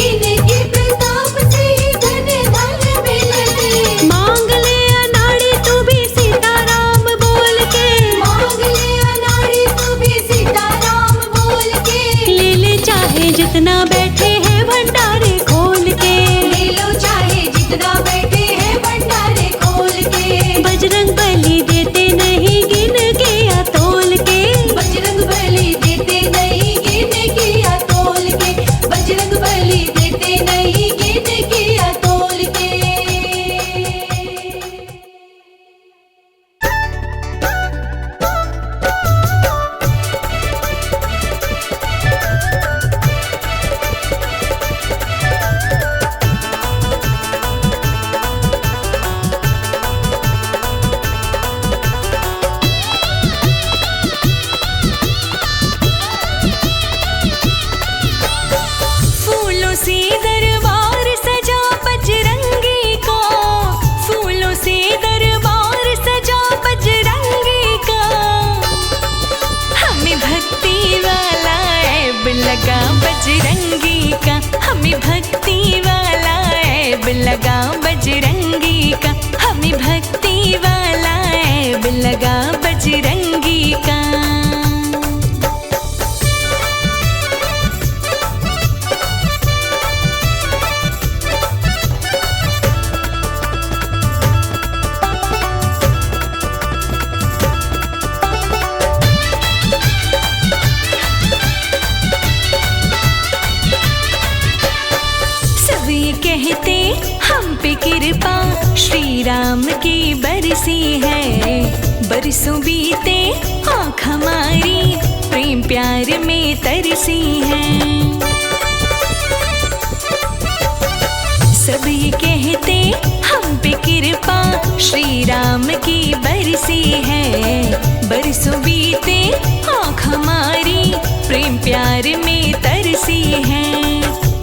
इनके प्रताप से ही धन धान्य मिलते। मांग ले अनाड़ी तू भी सीताराम बोल के। मांग ले अनाड़ी तू भी सीताराम बोल के। ले ले चाहे जितना बैठे हैं भंडारे खोल के। ले लो चाहे जितना बैठे हैं भंडारे खोल के। बजरंग बली देते नहीं गिन के या तोल के। बजरंग बली देते नहीं गिन के या तोल के। बजरंग बली देते नहीं गिन के या तोल के। फूलों से दरबार सजा बजरंगी का। फूलों से दरबार सजा बजरंगी का। हमें भक्ति वाला ऐब लगा बजरंगी का। हमें भक्ति वाला ऐब लगा बजरंगी का। हमें भक्ति वाला ऐब लगा बजरंगी का। सब ये कहते तरसी है। बरसों बीते आँख हमारी प्रेम प्यार में तरसी है। सब ये कहते हम पे कृपा श्री राम की बरसी है। बरसों बीते आँख हमारी प्रेम प्यार में तरसी है।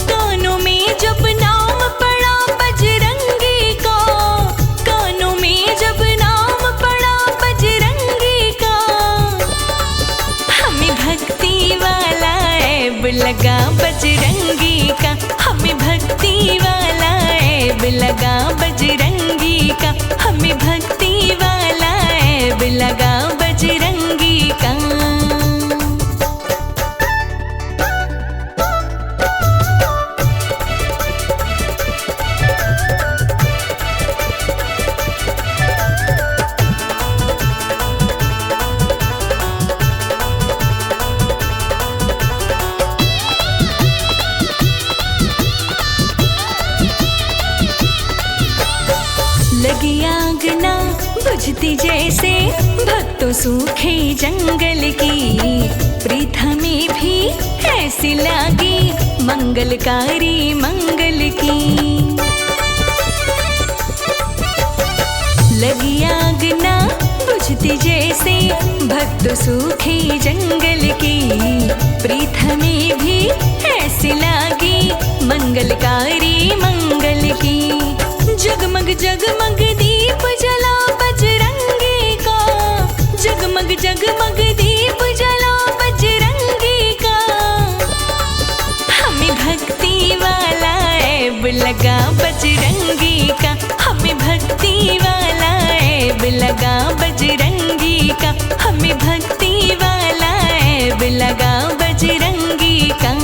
कानों में जब नाम पड़ा बजरंगी का, कानों में जब नाम पड़ा बजरंगी का, हमें भक्ति वाला ऐब लगा बजरंगी का। हमें भक्ति वाला ऐब लगा बजरंगी का। हमें भक्ति वाला ऐब लगा बजरंगी का। लगी आग ना बुझती जैसे भक्तों सूखे जंगल की, प्रीत हमें भी ऐसी लगी मंगलकारी मंगल की। लगी आग ना बुझती जैसे भक्तों सूखे जंगल की, प्रीत हमें भी ऐसी लगी मंगलकारी मंगल की। जगमग जगमग दीप जला बजरंगी का, जगमग जगमग दीप जला बजरंगी का। हमें भक्ति वाला ऐब लगा बजरंगी का। हमें भक्ति वाला ऐब लगा बजरंगी का। हमें भक्ति वाला ऐब लगा बजरंगी का।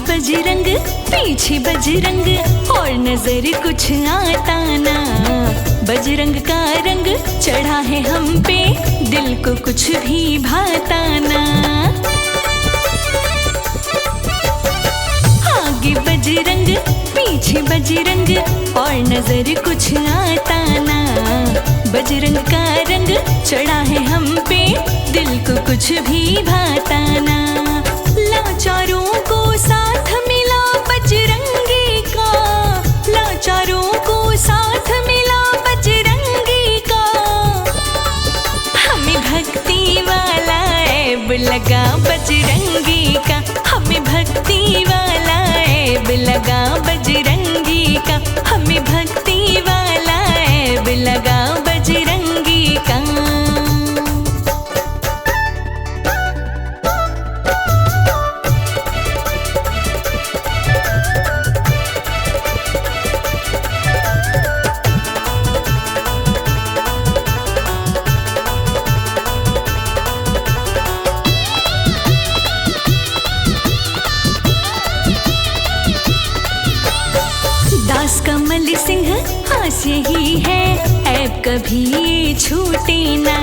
बजरंग पीछे बजरंग और नजर कुछ आता ना। बजरंग का रंग चढ़ा है हम पे, दिल को कुछ भी भाता ना। आगे बजरंग पीछे बजरंग और नजर कुछ आता ना। बजरंग का रंग चढ़ा है हम पे, दिल को कुछ भी भाता ना। लाचारों को साथ मिला बजरंगी का, लाचारों को साथ मिला बजरंगी का। हमें भक्ति वाला ऐब लगा बजरंगी का। हमें भक्ति वाला ऐब लगा बजरंगी का। हमें भक्ति वाला ऐब लगा बजरंगी का। कमल सिंह आस यही है ऐब कभी छूटे ना।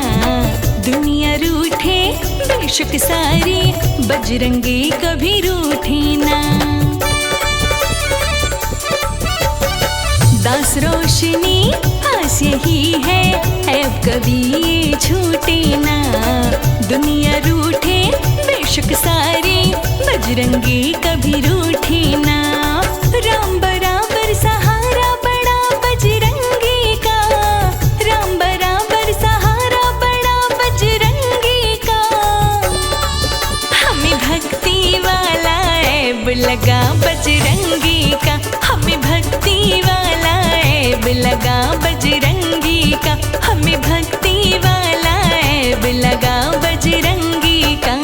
दुनिया रूठे बेशक सारी, बजरंगी कभी रूठे ना। दास रोशनी आस यही है ऐब कभी छूटे ना। दुनिया रूठे बेशक सारी, बजरंगी कभी रूठे ना। राम बराबर सहारा बड़ा बजरंगी का, राम बराबर सहारा बड़ा बजरंगी का। हमें भक्ति वाला ऐब लगा बजरंगी का। हमें भक्ति वाला ऐब लगा बजरंगी का। हमें भक्ति वाला ऐब लगा बजरंगी का।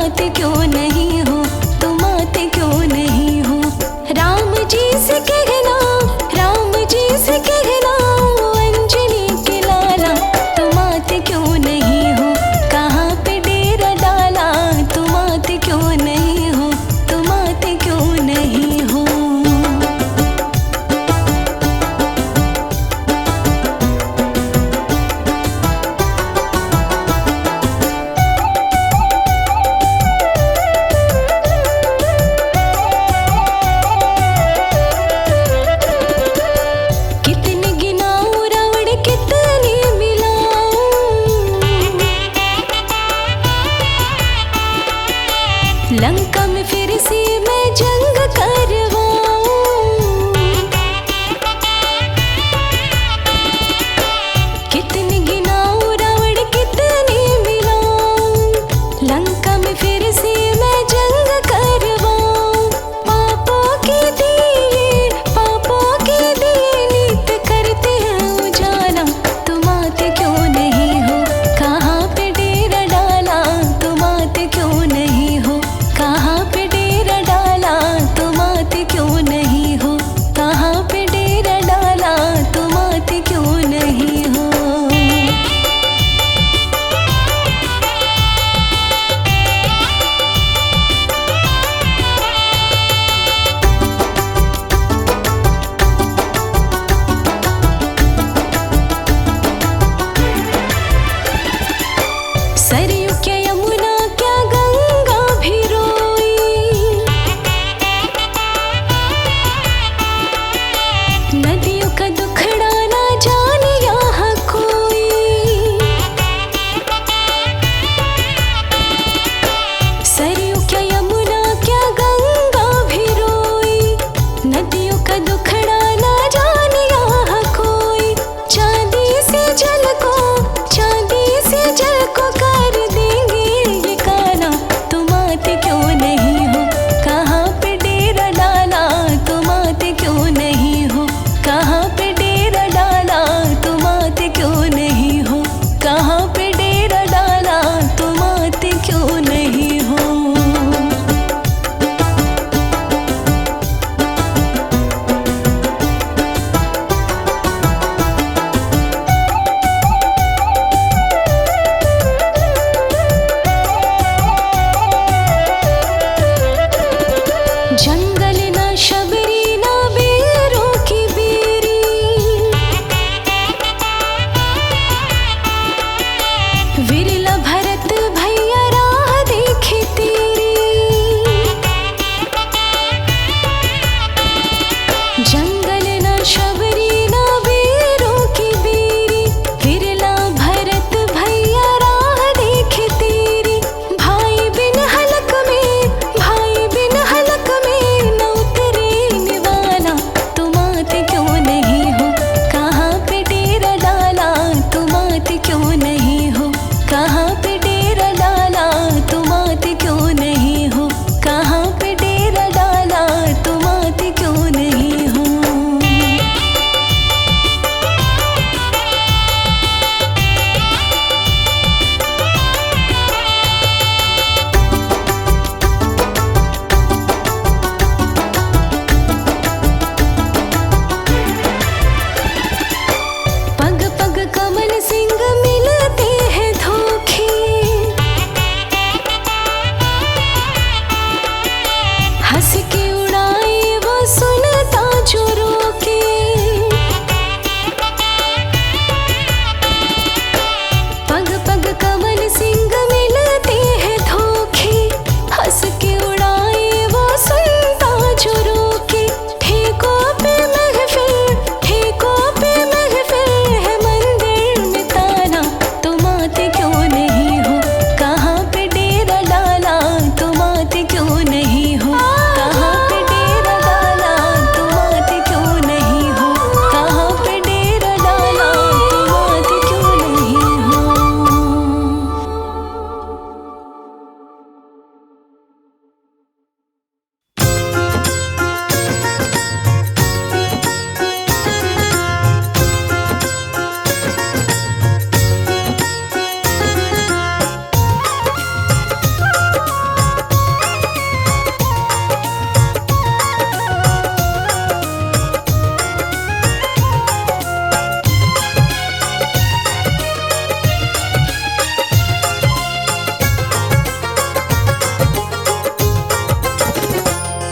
आते क्यों नहीं हो, तुम आते क्यों नहीं हो। राम जी से कहना, राम जी से कहना, अंजनी के लाला तुम आते क्यों नहीं हो। कहाँ पे डेरा डाला, तुम आते क्यों नहीं हो, तुम आते क्यों नहीं हो। कितने गिनाऊं रावण कितने मिलाऊं, लंका में फिर से मैं जंग करवाऊं। कितने गिनाऊं रावण कितने मिलाऊं, लंका में फिर से मैं जंग करवाऊं। पापों के दिए, पापों के दिए नित करते हैं उजाला, तुम आते क्यों नहीं हो। कहाँ पे डेरा डाला, तुम आते क्यों नहीं हो। कहाँ पे डेरा डाला, तुम आते क्यों नहीं हो। कहाँ पे डेरा डाला, तुम आते क्यों नहीं हो। सरयू क्या यमुना क्या गंगा भी रोई, नदियों का दुखड़ा ना जाने यहाँ कोई। सरयू क्या यमुना क्या गंगा भी रोई, नदियों का दुखड़ा ना जाने यहाँ कोई। चांदी से जल को, चांदी से जल को कर देंगे ये काला, तुम आते क्यों नहीं हो। कहाँ पे डेरा डाला, तुम आते क्यों नहीं हो। कहाँ पे डेरा डाला, तुम आते क्यों नहीं हो। कहाँ पे डेरा डाला, तुम आते क्यों नहीं हो।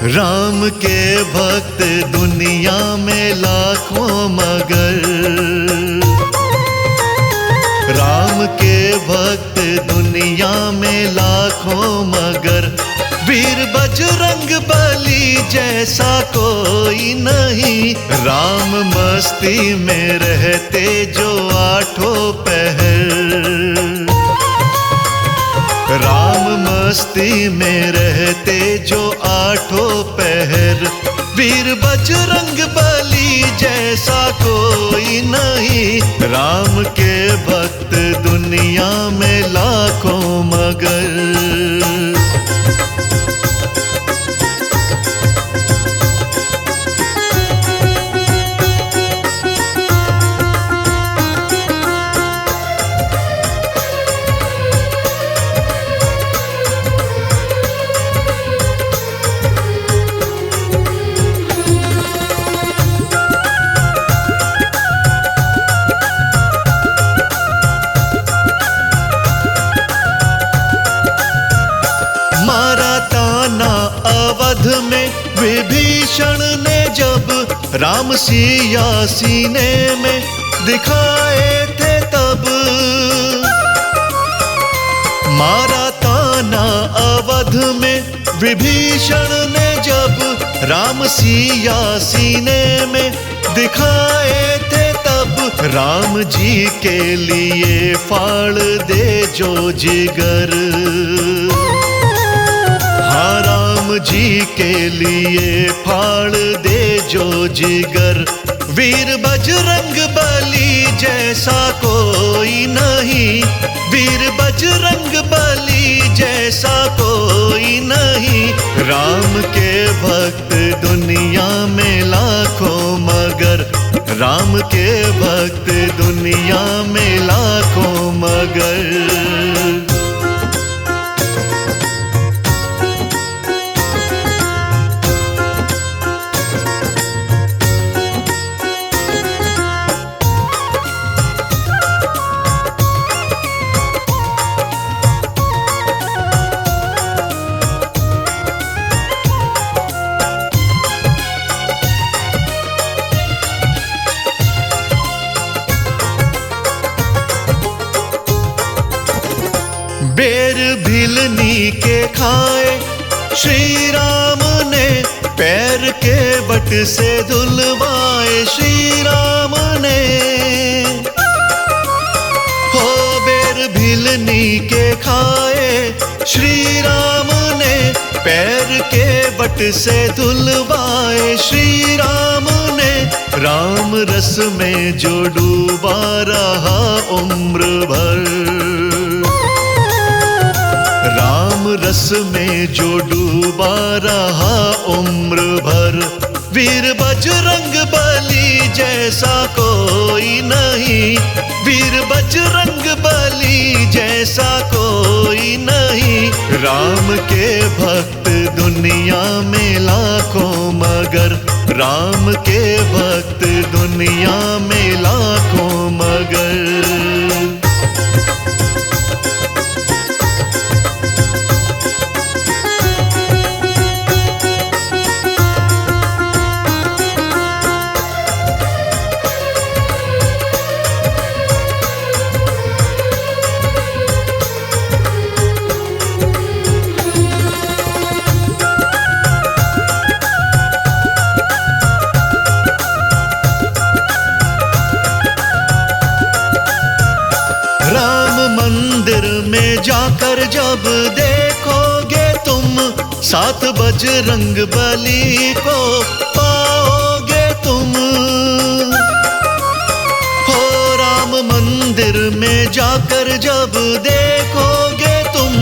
राम के भक्त दुनिया में लाखों मगर, राम के भक्त दुनिया में लाखों मगर, वीर बजरंग बली जैसा कोई नहीं। राम मस्ती में रहते जो आठों पहर, राम मस्ती में रहते जो आठों पहर, वीर बजरंग बली जैसा कोई नहीं। राम के भक्त दुनिया में लाखों मगर। अवध में विभीषण ने जब राम सिया सीने में दिखाए थे तब, मारा ताना अवध में विभीषण ने जब राम सिया सीने में दिखाए थे तब। राम जी के लिए फाड़ दे जो जिगर, हाँ राम जी के लिए फाड़ दे जो जिगर। वीर बजरंग बली जैसा कोई नहीं, वीर बजरंग बली जैसा कोई नहीं। राम के भक्त दुनिया में लाखों मगर, राम के भक्त दुनिया में लाखों मगर। बेर भिलनी के खाए श्री राम ने, पैर के बट से धुलवाए श्री राम ने। हो बेर भिलनी के खाए श्री राम ने, पैर के बट से धुलवाए श्री राम ने। राम रस में जो डूबा रहा उम्र भर, राम रस में जो डूबा रहा उम्र भर। वीर बजरंग बली जैसा कोई नहीं, वीर बजरंग बली जैसा कोई नहीं। राम के भक्त दुनिया में लाखों मगर, राम के भक्त दुनिया में लाखों मगर। मंदिर में जाकर जब देखोगे तुम, साथ बजरंग बली को पाओगे तुम। हो राम मंदिर में जाकर जब देखोगे तुम,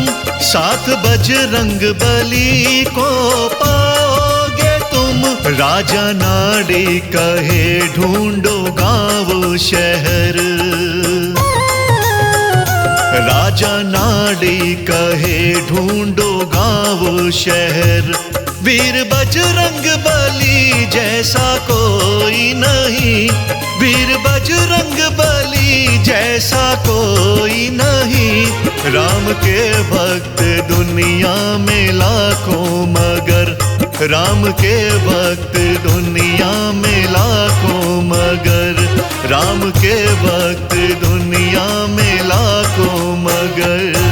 साथ बजरंग बली को पाओगे तुम। राजा नाड़ी कहे ढूंढो गाँव शहर, राजा नाड़ी कहे ढूंढो गाँव शहर। वीर बजरंग बली जैसा कोई नहीं, वीर बजरंग बली जैसा कोई नहीं। राम के भक्त दुनिया में लाखों मगर, राम के भक्त दुनिया में लाखों मगर, राम के भक्त दुनिया में लाखों मगर।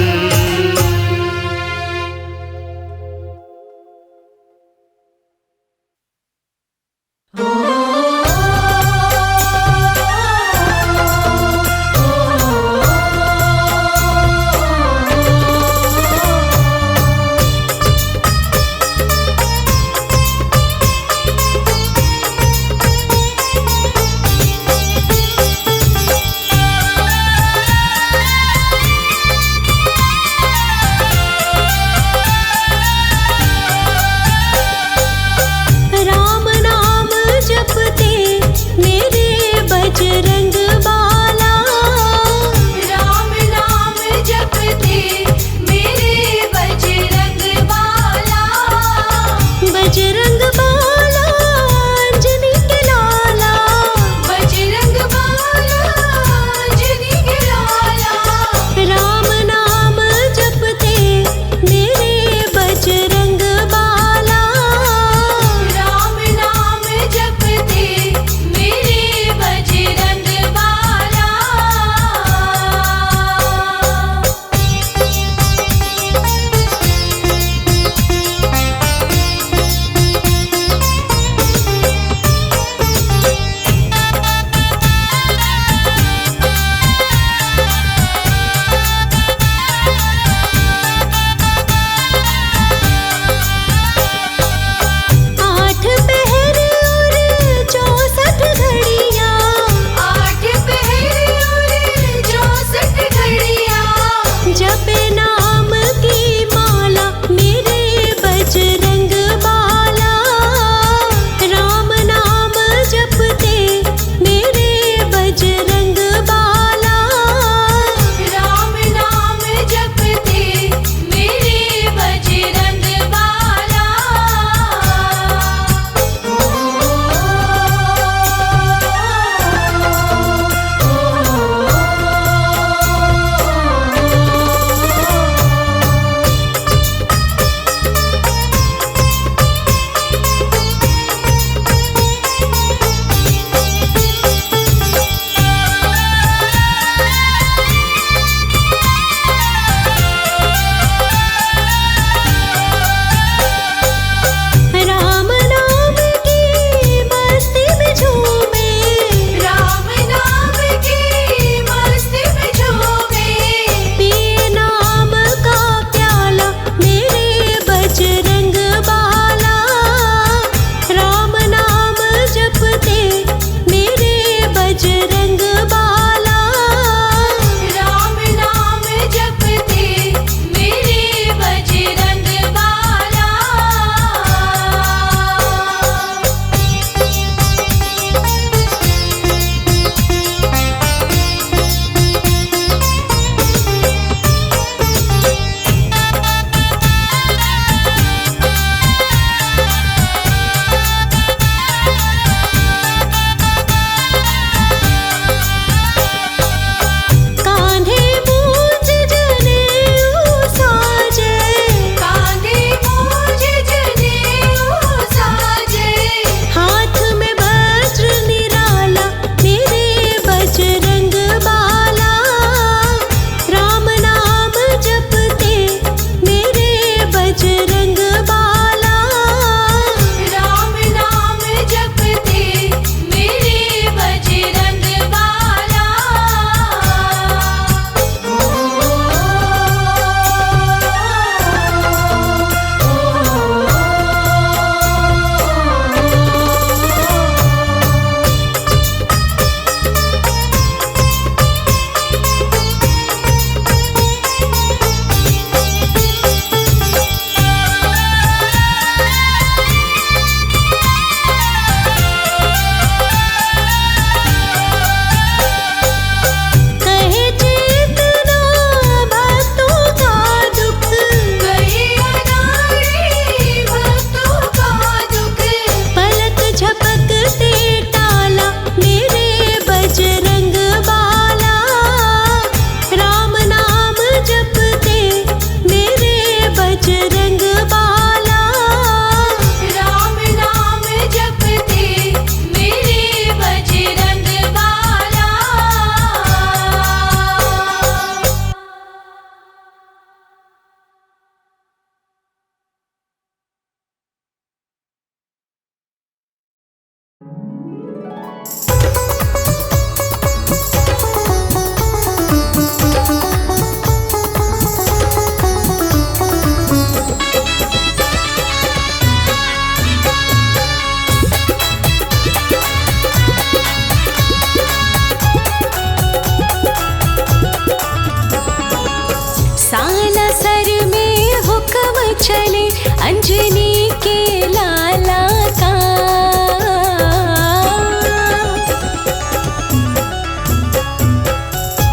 सालासर में हुक्म चले अंजनी के लाला का।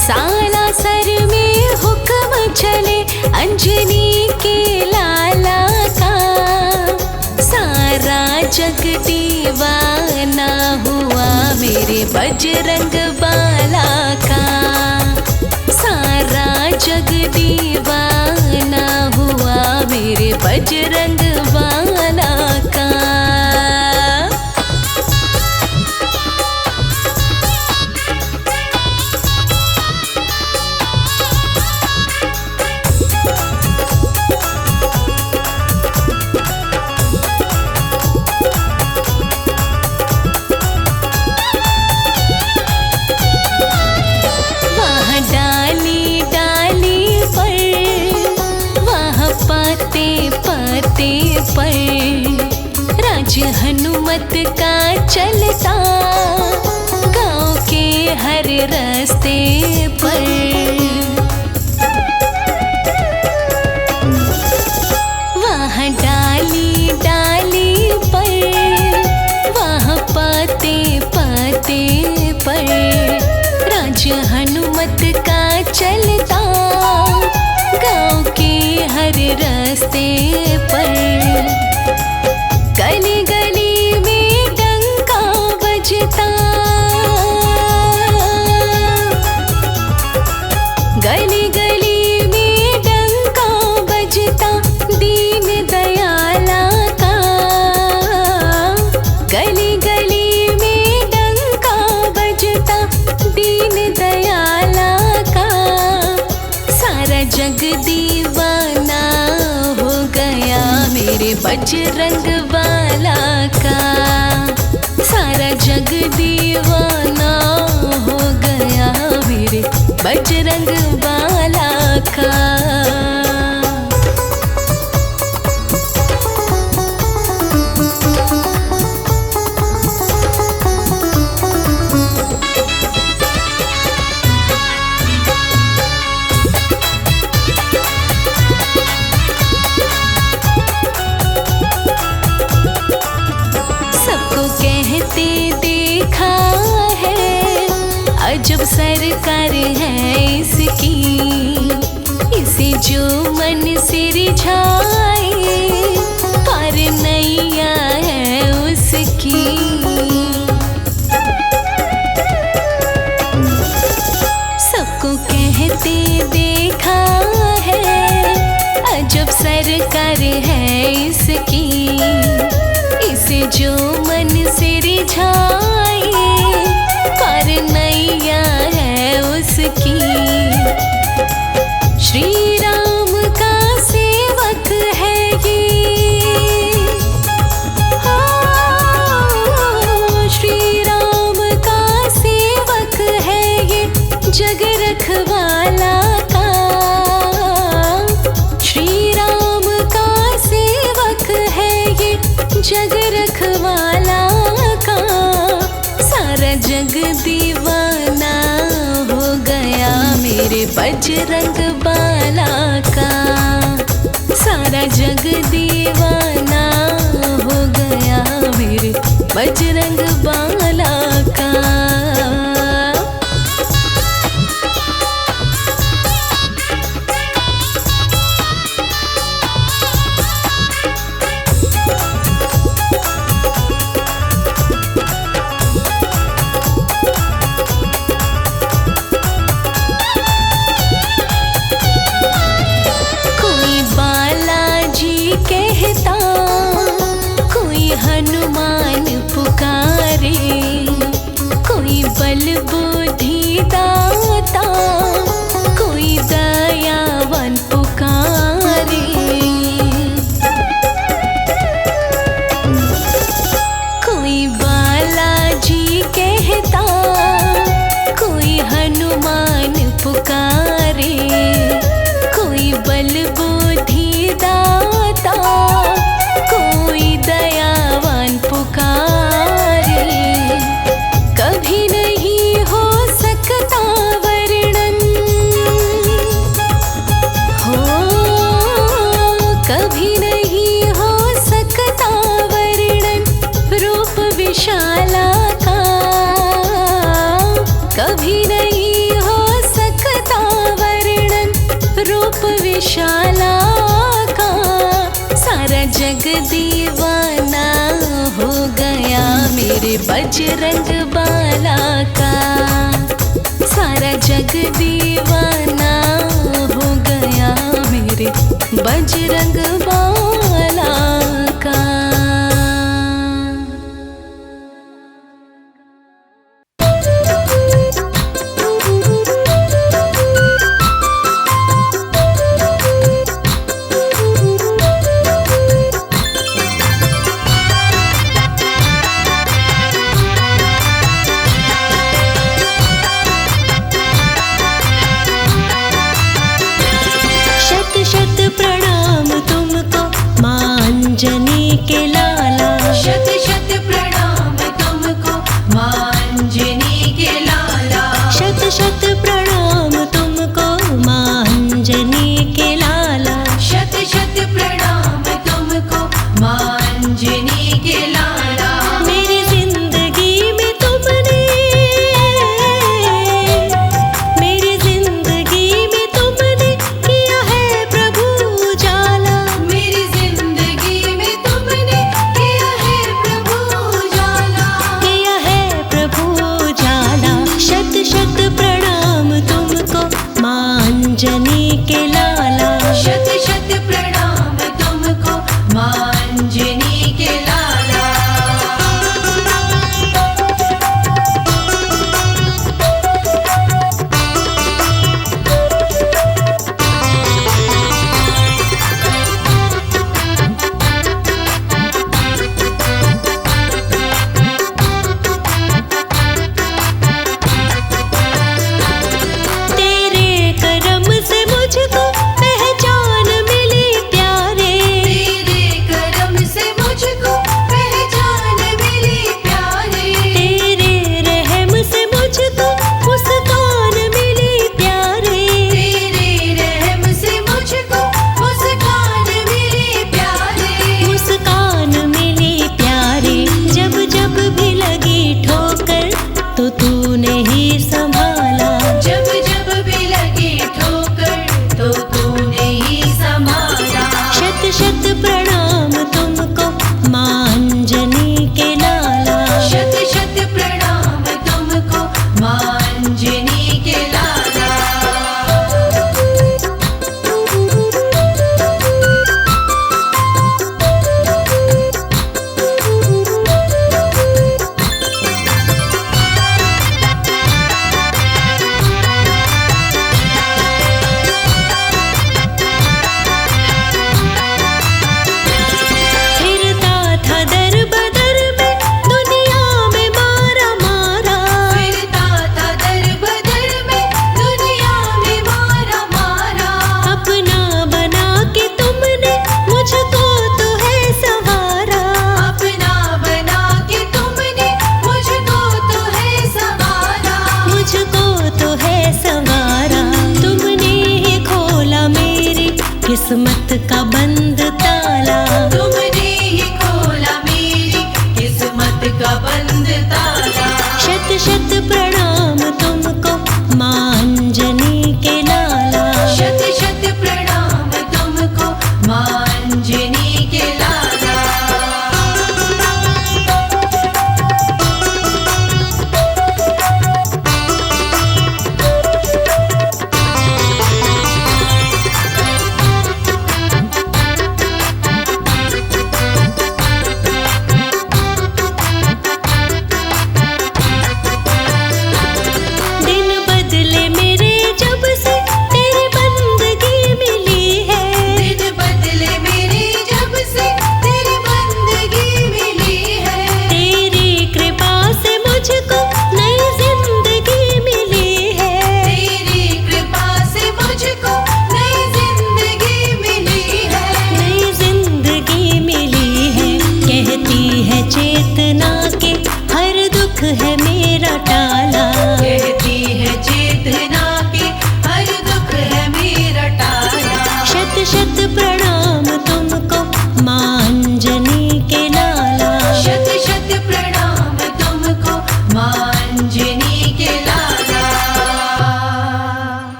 सालासर में हुक्म चले अंजनी के लाला का। सारा जग दीवाना हुआ मेरे बजरंग बाला का। सारा जग दीवाना हुआ मेरे बजरंग बाला का। वहाँ डाली डाली पर, वहाँ पाते पाते पर राज हनुमत का चलता गाँव के हर रास्ते पर। वहाँ डाली डाली पर, वहाँ पाते पाते पर राज हनुमत का चलता गाँव के हर रास्ते पर। गली गली में डंका बजता, गली गली में डंका बजता दीन दयाला का। गली गली में डंका बजता दीन दयाला का। सारा जग दीवाना हो गया मेरे बजरंग बाला का। सारा जग दीवाना हो गया मेरे बजरंग बाला का। सबको कहते देखा है अजब सरकार है इसकी। इसे जो मन से रिझाए पार नैया है उसकी। सबको कहते देखा है अजब सरकार है इसकी। इसे जो मन से रिझाए पार नैया है उसकी। श्री राम का सेवक है ये, श्री राम का सेवक है ये जग रखवाला का। श्री राम का सेवक है ये जग रखवाला का। सारा जग दीवाना हो गया मेरे बजरंग बाला का। सारा जग दीवाना हो गया मेरे बजरंग बाला का। हनुमान पुकारे, कोई बल बुद्धि दाता, कोई दयावान पुकारे। कोई बाला जग दीवाना हो गया मेरे बजरंग बाला का। सारा जग दीवाना हो गया मेरे बजरंग बाला का। शत शत प्रणाम तुमको माँ अंजनी के लाला। शत शत प्रणाम तुमको माँ अंजनी के लाला। शत शत प्रणाम तुमको माँ अंजनी के लाला। शत शत प्रणाम तुमको माँ अंजनी के लाला। मेरी जिंदगी में तुमने, मेरी जिंदगी में तुमने किया है प्रभु उजाला। मेरी जिंदगी में तुमने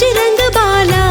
बजरंग बाला